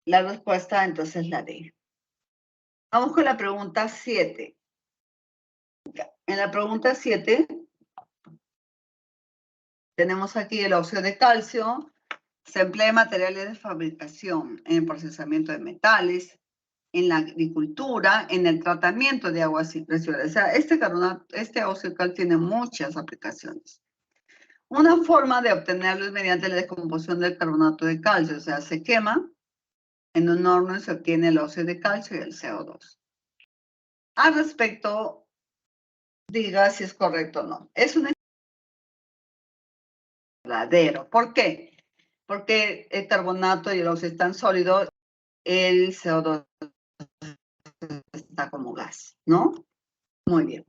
La respuesta entonces es la D. Vamos con la pregunta 7. En la pregunta 7 tenemos aquí el óxido de calcio. Se emplea en materiales de fabricación, en el procesamiento de metales, en la agricultura, en el tratamiento de aguas residuales. O sea, este óxido de calcio tiene muchas aplicaciones. Una forma de obtenerlo es mediante la descomposición del carbonato de calcio, o sea, se quema en un horno y se obtiene el óxido de calcio y el CO2. Al respecto, diga si es correcto o no. Es un verdadero. ¿Por qué? Porque el carbonato y el óxido están sólidos, el CO2 está como gas, ¿no? Muy bien.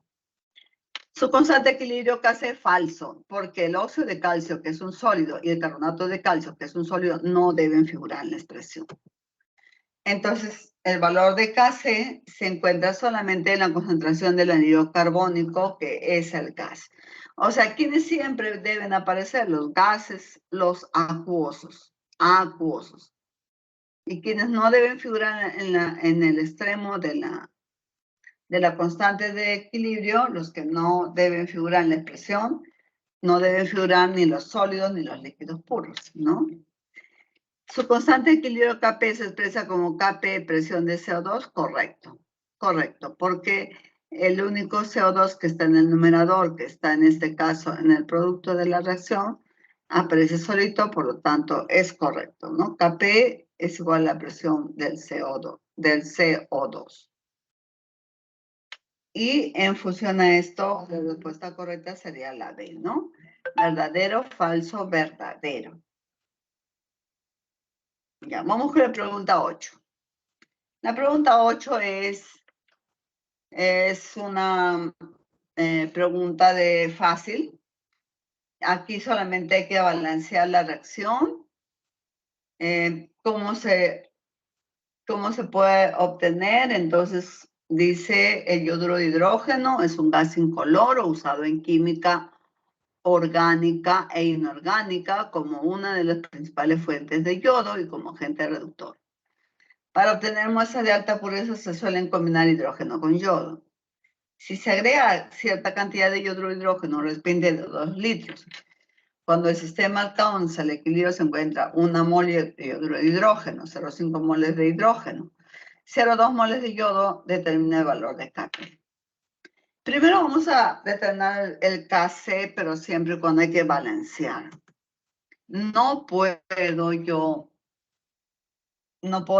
Su constante de equilibrio Kc es falso, porque el óxido de calcio, que es un sólido, y el carbonato de calcio, que es un sólido, no deben figurar en la expresión. Entonces, el valor de Kc se encuentra solamente en la concentración del anhidro carbónico, que es el gas. O sea, ¿quiénes siempre deben aparecer? Los gases, los acuosos. Y quienes no deben figurar en el extremo de la constante de equilibrio, los que no deben figurar en la expresión, no deben figurar ni los sólidos ni los líquidos puros, ¿no? Su constante de equilibrio Kp se expresa como Kp presión de CO2, correcto, porque el único CO2 que está en el numerador, que está en este caso en el producto de la reacción, aparece solito, por lo tanto es correcto, ¿no? Kp es igual a la presión del CO2. Y en función a esto, la respuesta correcta sería la B, ¿no? Verdadero, falso, verdadero. Ya, vamos con la pregunta 8. La pregunta 8 es una pregunta de fácil. Aquí solamente hay que balancear la reacción. ¿Cómo se puede obtener? Entonces, dice el yoduro de hidrógeno es un gas incoloro usado en química orgánica e inorgánica como una de las principales fuentes de yodo y como agente reductor. Para obtener muestras de alta pureza se suelen combinar hidrógeno con yodo. Si se agrega cierta cantidad de yoduro de hidrógeno, recipiente de 2 litros, cuando el sistema alcanza el equilibrio se encuentra 1 mol de yoduro de hidrógeno, 0,5 moles de hidrógeno, 0,2 moles de yodo, determina el valor de Kp. Primero vamos a determinar el Kc, pero siempre cuando hay que balancear. No puedo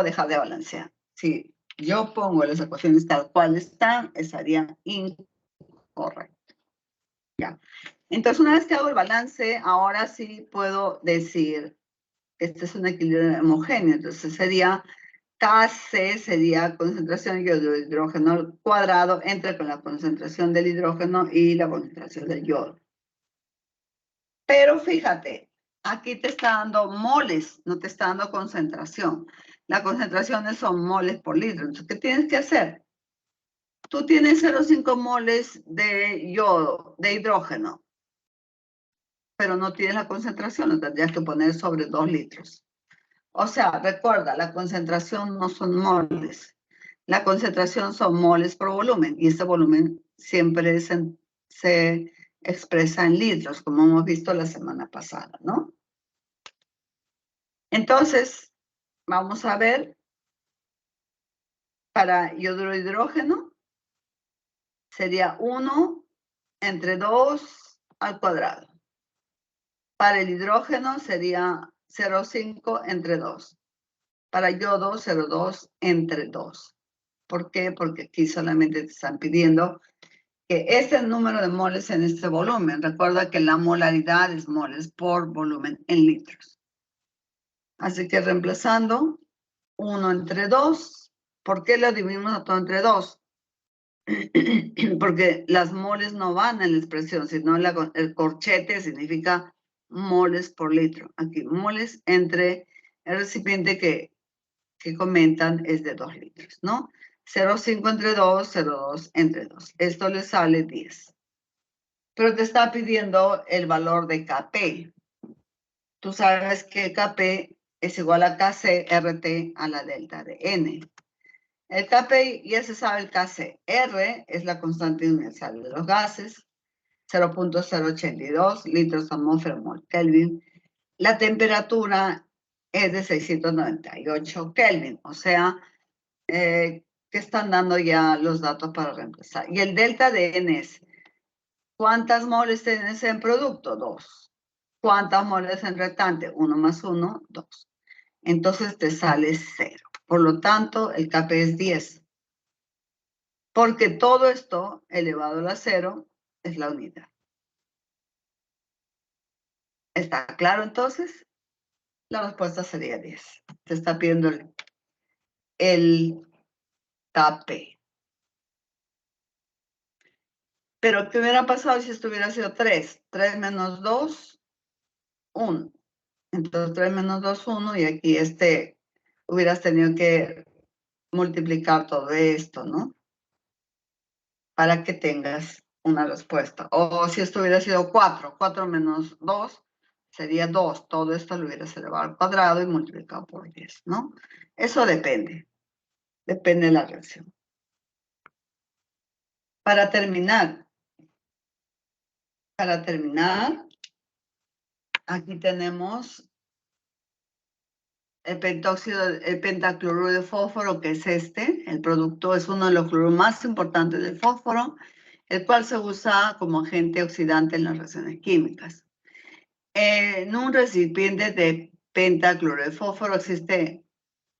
dejar de balancear. Si yo pongo las ecuaciones tal cual están, estarían incorrectas. Ya. Entonces, una vez que hago el balance, ahora sí puedo decir, este es un equilibrio homogéneo, entonces sería Kc sería concentración de hidrógeno al cuadrado entre con la concentración del hidrógeno y la concentración del yodo. Pero fíjate, aquí te está dando moles, no te está dando concentración. Las concentraciones son moles por litro. Entonces, ¿qué tienes que hacer? Tú tienes 0,5 moles de yodo, de hidrógeno, pero no tienes la concentración, lo tendrías que poner sobre 2 litros. O sea, recuerda, la concentración no son moles. La concentración son moles por volumen y este volumen siempre se expresa en litros, como hemos visto la semana pasada, ¿no? Entonces, vamos a ver, para yoduro de hidrógeno sería 1 entre 2 al cuadrado. Para el hidrógeno sería 0,5 entre 2. Para yodo, 0,2 entre 2. ¿Por qué? Porque aquí solamente te están pidiendo que este es el número de moles en este volumen. Recuerda que la molaridad es moles por volumen en litros. Así que reemplazando 1 entre 2. ¿Por qué lo dividimos a todo entre 2? Porque las moles no van en la expresión, sino el corchete significa moles por litro. Aquí, moles entre el recipiente que comentan es de 2 litros, ¿no? 0,5 entre 2, 0,2 entre 2. Esto le sale 10. Pero te está pidiendo el valor de Kp. Tú sabes que Kp es igual a Kc RT a la delta de N. El Kp ya se sabe el Kc. R es la constante universal de los gases, 0.082 litros atmósfera mol Kelvin. La temperatura es de 698 Kelvin, o sea, que están dando ya los datos para reemplazar. Y el delta de N es, ¿cuántas moles tienes en producto? 2. ¿Cuántas moles en reactante? 1 más 1, 2. Entonces te sale 0. Por lo tanto, el Kp es 10. Porque todo esto elevado a la 0 es la unidad. ¿Está claro entonces? La respuesta sería 10. Te está pidiendo el Kp. Pero, ¿qué hubiera pasado si esto hubiera sido 3? 3 menos 2, 1. Entonces, 3 menos 2, 1, y aquí hubieras tenido que multiplicar todo esto, ¿no? Para que tengas una respuesta. O si esto hubiera sido 4, 4 menos 2 sería 2. Todo esto lo hubieras elevado al cuadrado y multiplicado por 10, ¿no? Eso depende. Depende de la reacción. Para terminar, aquí tenemos el pentacloruro de fósforo, que es el producto es uno de los cloruros más importantes del fósforo, el cual se usa como agente oxidante en las reacciones químicas. En un recipiente de pentacloruro de fósforo existe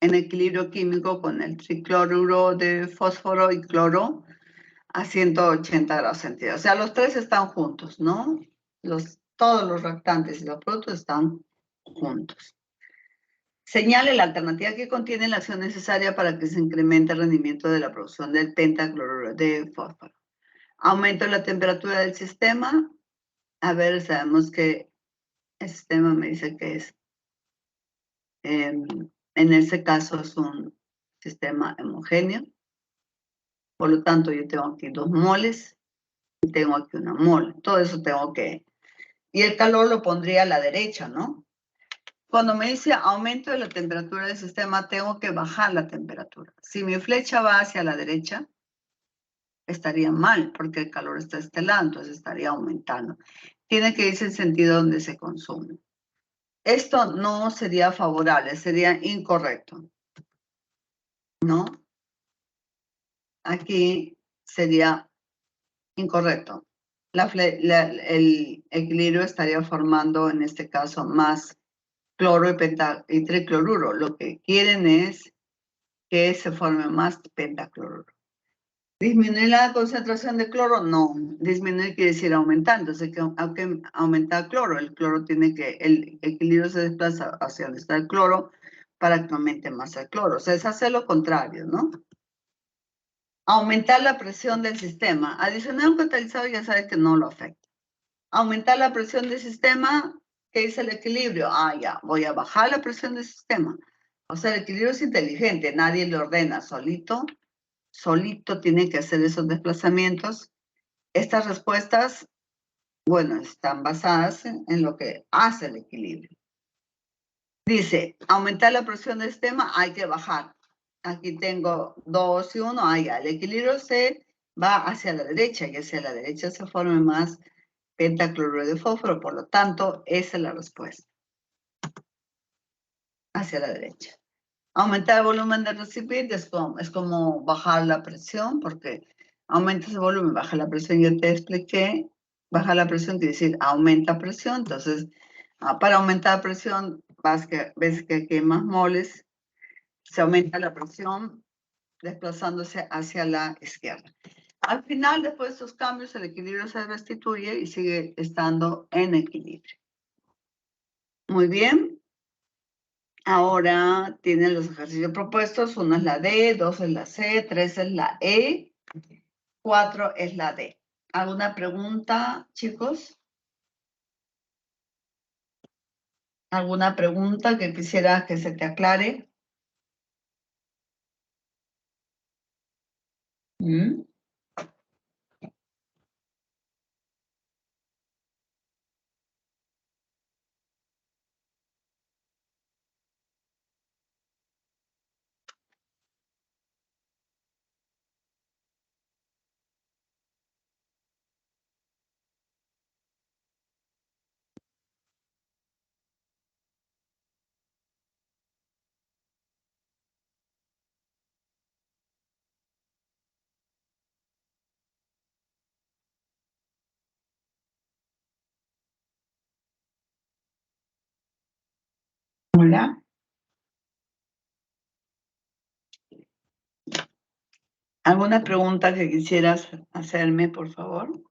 en equilibrio químico con el tricloruro de fósforo y cloro a 180 grados centígrados. O sea, los tres están juntos, ¿no? Todos los reactantes y los productos están juntos. Señale la alternativa que contiene la acción necesaria para que se incremente el rendimiento de la producción del pentacloruro de fósforo. Aumento la temperatura del sistema. A ver, sabemos que el sistema me dice que es, en este caso es un sistema homogéneo. Por lo tanto, yo tengo aquí 2 moles y tengo aquí 1 mol. Todo eso tengo que... Y el calor lo pondría a la derecha, ¿no? Cuando me dice aumento de la temperatura del sistema, tengo que bajar la temperatura. Si mi flecha va hacia la derecha, estaría mal, porque el calor está de este lado, entonces estaría aumentando. Tiene que irse en sentido donde se consume. Esto no sería favorable, sería incorrecto, ¿no? Aquí sería incorrecto. El equilibrio estaría formando, en este caso, más cloro y tricloruro. Lo que quieren es que se forme más pentacloruro. ¿Disminuir la concentración de cloro? No. Disminuir quiere decir aumentar. Entonces, aunque aumenta el cloro, el equilibrio se desplaza hacia donde está el cloro para que aumente más el cloro. O sea, es hacer lo contrario, ¿no? Aumentar la presión del sistema. Adicionar un catalizador ya sabes que no lo afecta. Aumentar la presión del sistema, ¿qué dice el equilibrio? Ya, voy a bajar la presión del sistema. O sea, el equilibrio es inteligente, nadie le ordena, solito tiene que hacer esos desplazamientos. Estas respuestas, bueno, están basadas en lo que hace el equilibrio. Dice, aumentar la presión del sistema, hay que bajar. Aquí tengo 2 y 1, ya, el equilibrio se va hacia la derecha y hacia la derecha se forma más pentacloruro de fósforo, por lo tanto, esa es la respuesta. Hacia la derecha. Aumentar el volumen del recipiente es como bajar la presión, porque aumenta ese volumen, baja la presión. Yo te expliqué, baja la presión quiere decir aumenta presión. Entonces, para aumentar presión, ves que aquí hay más moles, se aumenta la presión desplazándose hacia la izquierda. Al final, después de estos cambios, el equilibrio se restituye y sigue estando en equilibrio. Muy bien. Ahora tienen los ejercicios propuestos. 1 es la D, 2 es la C, 3 es la E, 4 es la D. ¿Alguna pregunta, chicos? ¿Alguna pregunta que quisiera que se te aclare? ¿Mm? Hola. ¿Alguna pregunta que quisieras hacerme, por favor?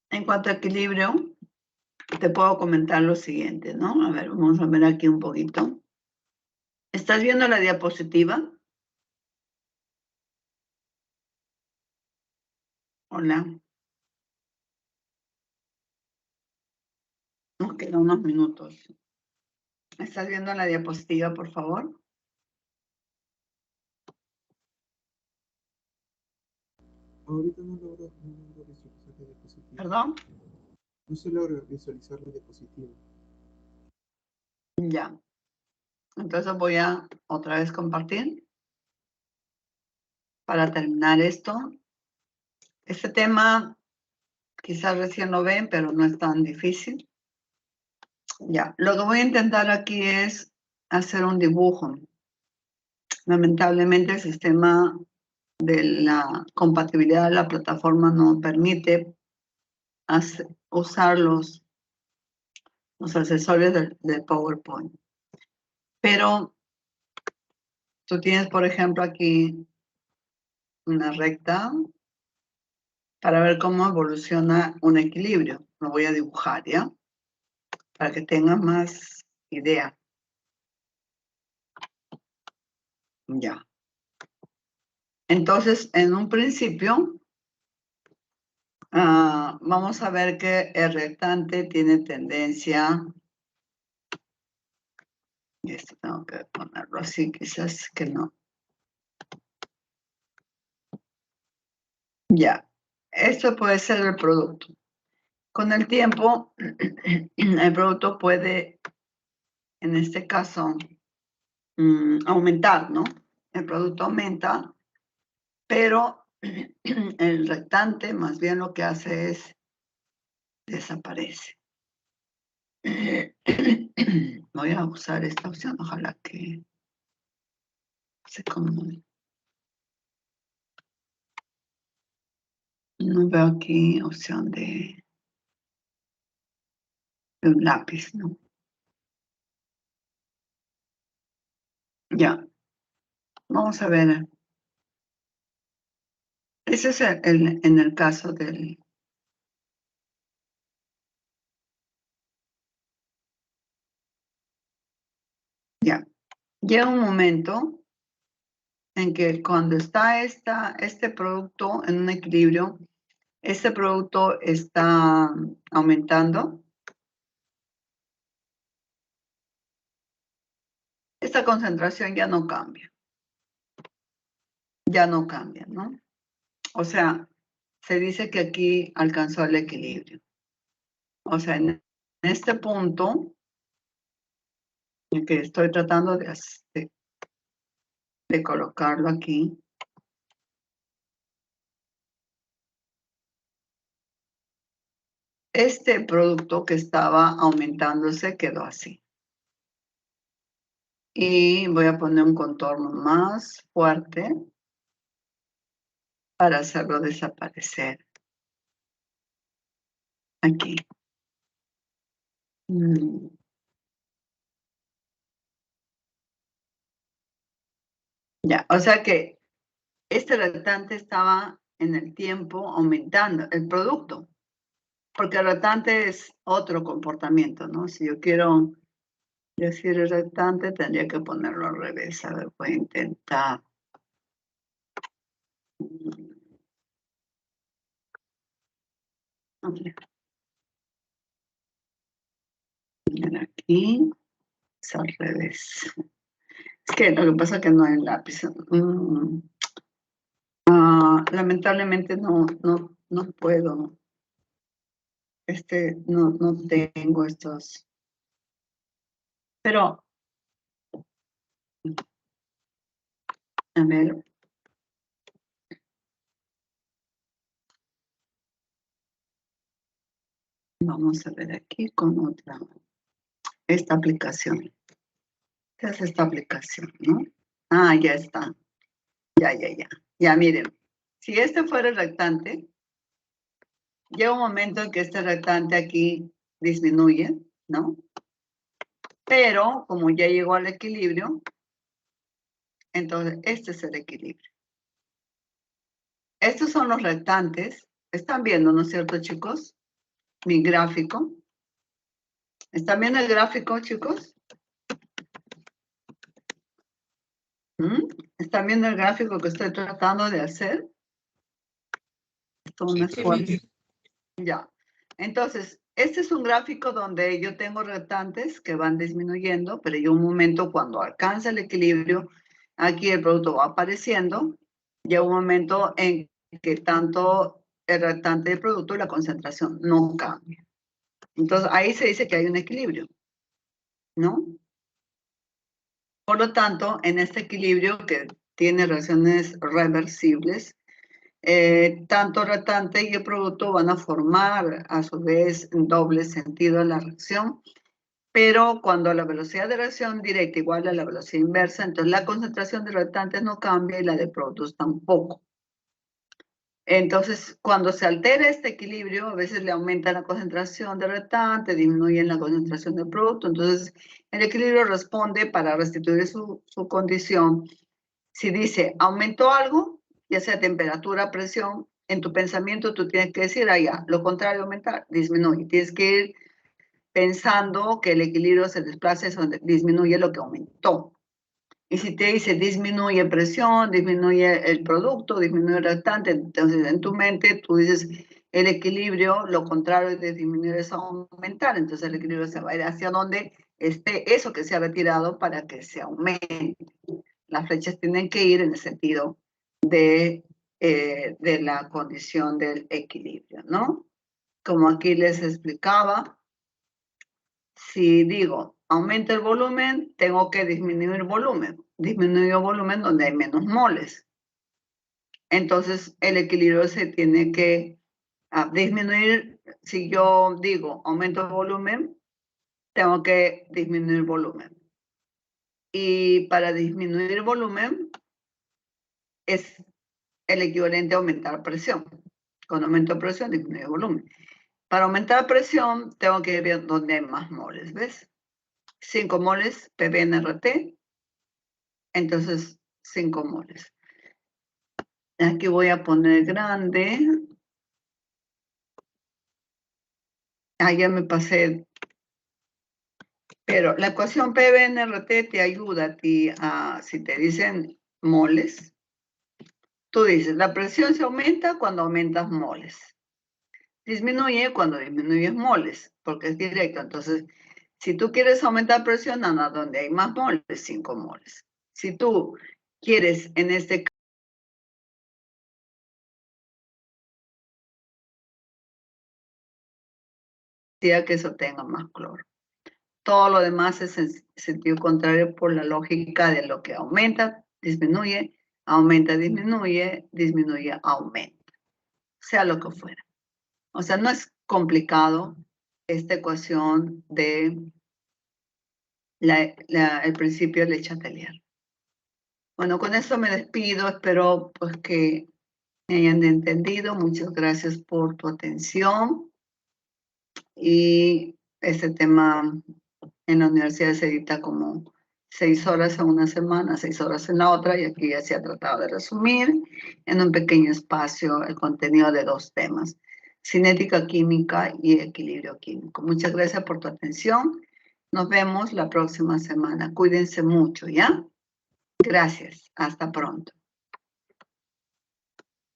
En cuanto a equilibrio, te puedo comentar lo siguiente, ¿no? A ver, vamos a ver aquí un poquito. ¿Estás viendo la diapositiva? Hola. Nos quedan unos minutos. ¿Estás viendo la diapositiva, por favor? Ahorita no logro visualizar la diapositiva. ¿Perdón? No se logra visualizar la diapositiva. Ya. Entonces voy a otra vez compartir para terminar esto. Este tema quizás recién lo ven, pero no es tan difícil. Ya. Lo que voy a intentar aquí es hacer un dibujo. Lamentablemente el sistema de la compatibilidad de la plataforma no permite usar los accesorios del PowerPoint. Pero tú tienes, por ejemplo, aquí una recta para ver cómo evoluciona un equilibrio. Lo voy a dibujar, ¿ya? Para que tengas más idea. Ya. Entonces, en un principio, vamos a ver que el rectante tiene tendencia. Y esto tengo que ponerlo así, quizás que no. Ya. Esto puede ser el producto. Con el tiempo, el producto puede, en este caso, aumentar, ¿no? El producto aumenta, pero el rectante más bien lo que hace es desaparece. Voy a usar esta opción, ojalá que se comunique. No veo aquí opción de un lápiz, ¿no? Ya. Vamos a ver. Ese es en el caso del... Ya. Llega un momento en que cuando está este producto en un equilibrio, este producto está aumentando. Esta concentración ya no cambia. Ya no cambia, ¿no? O sea, se dice que aquí alcanzó el equilibrio. O sea, en este punto, en que estoy tratando de colocarlo aquí, este producto que estaba aumentándose quedó así. Y voy a poner un contorno más fuerte para hacerlo desaparecer. Aquí. Ya, o sea que este retante estaba en el tiempo aumentando el producto, porque el retante es otro comportamiento, ¿no? Si yo quiero decir el retante, tendría que ponerlo al revés. A ver, voy a intentar. Aquí es al revés. Es que lo que pasa es que no hay lápiz. Lamentablemente no puedo. No tengo estos. Pero, a ver. Vamos a ver aquí con otra. Esta aplicación. ¿Qué es esta aplicación, no? Ah, ya está. Ya. Ya, miren. Si este fuera el rectante, llega un momento en que este rectante aquí disminuye, ¿no? Pero, como ya llegó al equilibrio, entonces este es el equilibrio. Estos son los rectantes. ¿Están viendo, no es cierto, chicos? Mi gráfico. ¿Están viendo el gráfico, chicos? ¿Están viendo el gráfico que estoy tratando de hacer? Esto no es fuerte. Ya. Entonces, este es un gráfico donde yo tengo restantes que van disminuyendo, pero hay un momento cuando alcanza el equilibrio, aquí el producto va apareciendo, llega un momento en que tanto el restante del producto y la concentración no cambia. Entonces, ahí se dice que hay un equilibrio, ¿no? Por lo tanto, en este equilibrio que tiene reacciones reversibles, tanto el restante y el producto van a formar a su vez en doble sentido la reacción, pero cuando la velocidad de reacción directa igual a la velocidad inversa, entonces la concentración de reactantes no cambia y la de productos tampoco. Entonces, cuando se altera este equilibrio, a veces le aumenta la concentración de reactante, disminuye la concentración del producto, entonces el equilibrio responde para restituir su condición. Si dice, aumentó algo, ya sea temperatura, presión, en tu pensamiento tú tienes que decir, ya, lo contrario, aumentar, disminuye. Tienes que ir pensando que el equilibrio se desplaza, es donde disminuye lo que aumentó. Y si te dice disminuye presión, disminuye el producto, disminuye el restante, entonces en tu mente tú dices el equilibrio, lo contrario de disminuir es aumentar, entonces el equilibrio se va a ir hacia donde esté eso que se ha retirado para que se aumente. Las flechas tienen que ir en el sentido de la condición del equilibrio, ¿no? Como aquí les explicaba, si digo aumenta el volumen, tengo que disminuir volumen. Disminuyo volumen donde hay menos moles. Entonces, el equilibrio se tiene que disminuir. Si yo digo aumento el volumen, tengo que disminuir volumen. Y para disminuir volumen es el equivalente a aumentar presión. Con aumento de presión, disminuye volumen. Para aumentar presión, tengo que ver dónde hay más moles, ¿ves? 5 moles PBNRT, entonces 5 moles. Aquí voy a poner grande. Ya me pasé. Pero la ecuación PBNRT te ayuda a ti si te dicen moles, tú dices, la presión se aumenta cuando aumentas moles. Disminuye cuando disminuyes moles, porque es directo. Entonces, si tú quieres aumentar presión, anda donde hay más moles, 5 moles. Si tú quieres, en este caso, que eso tenga más cloro. Todo lo demás es en sentido contrario por la lógica de lo que aumenta, disminuye, aumenta, disminuye, disminuye, aumenta. Sea lo que fuera. O sea, no es complicado esta ecuación de el principio de Le Chatelier. Bueno, con eso me despido. Espero pues que me hayan entendido. Muchas gracias por tu atención. Y este tema en la universidad se edita como 6 horas en una semana, 6 horas en la otra, y aquí ya se ha tratado de resumir en un pequeño espacio el contenido de 2 temas, cinética química y equilibrio químico. Muchas gracias por tu atención. Nos vemos la próxima semana. Cuídense mucho, ¿ya? Gracias. Hasta pronto.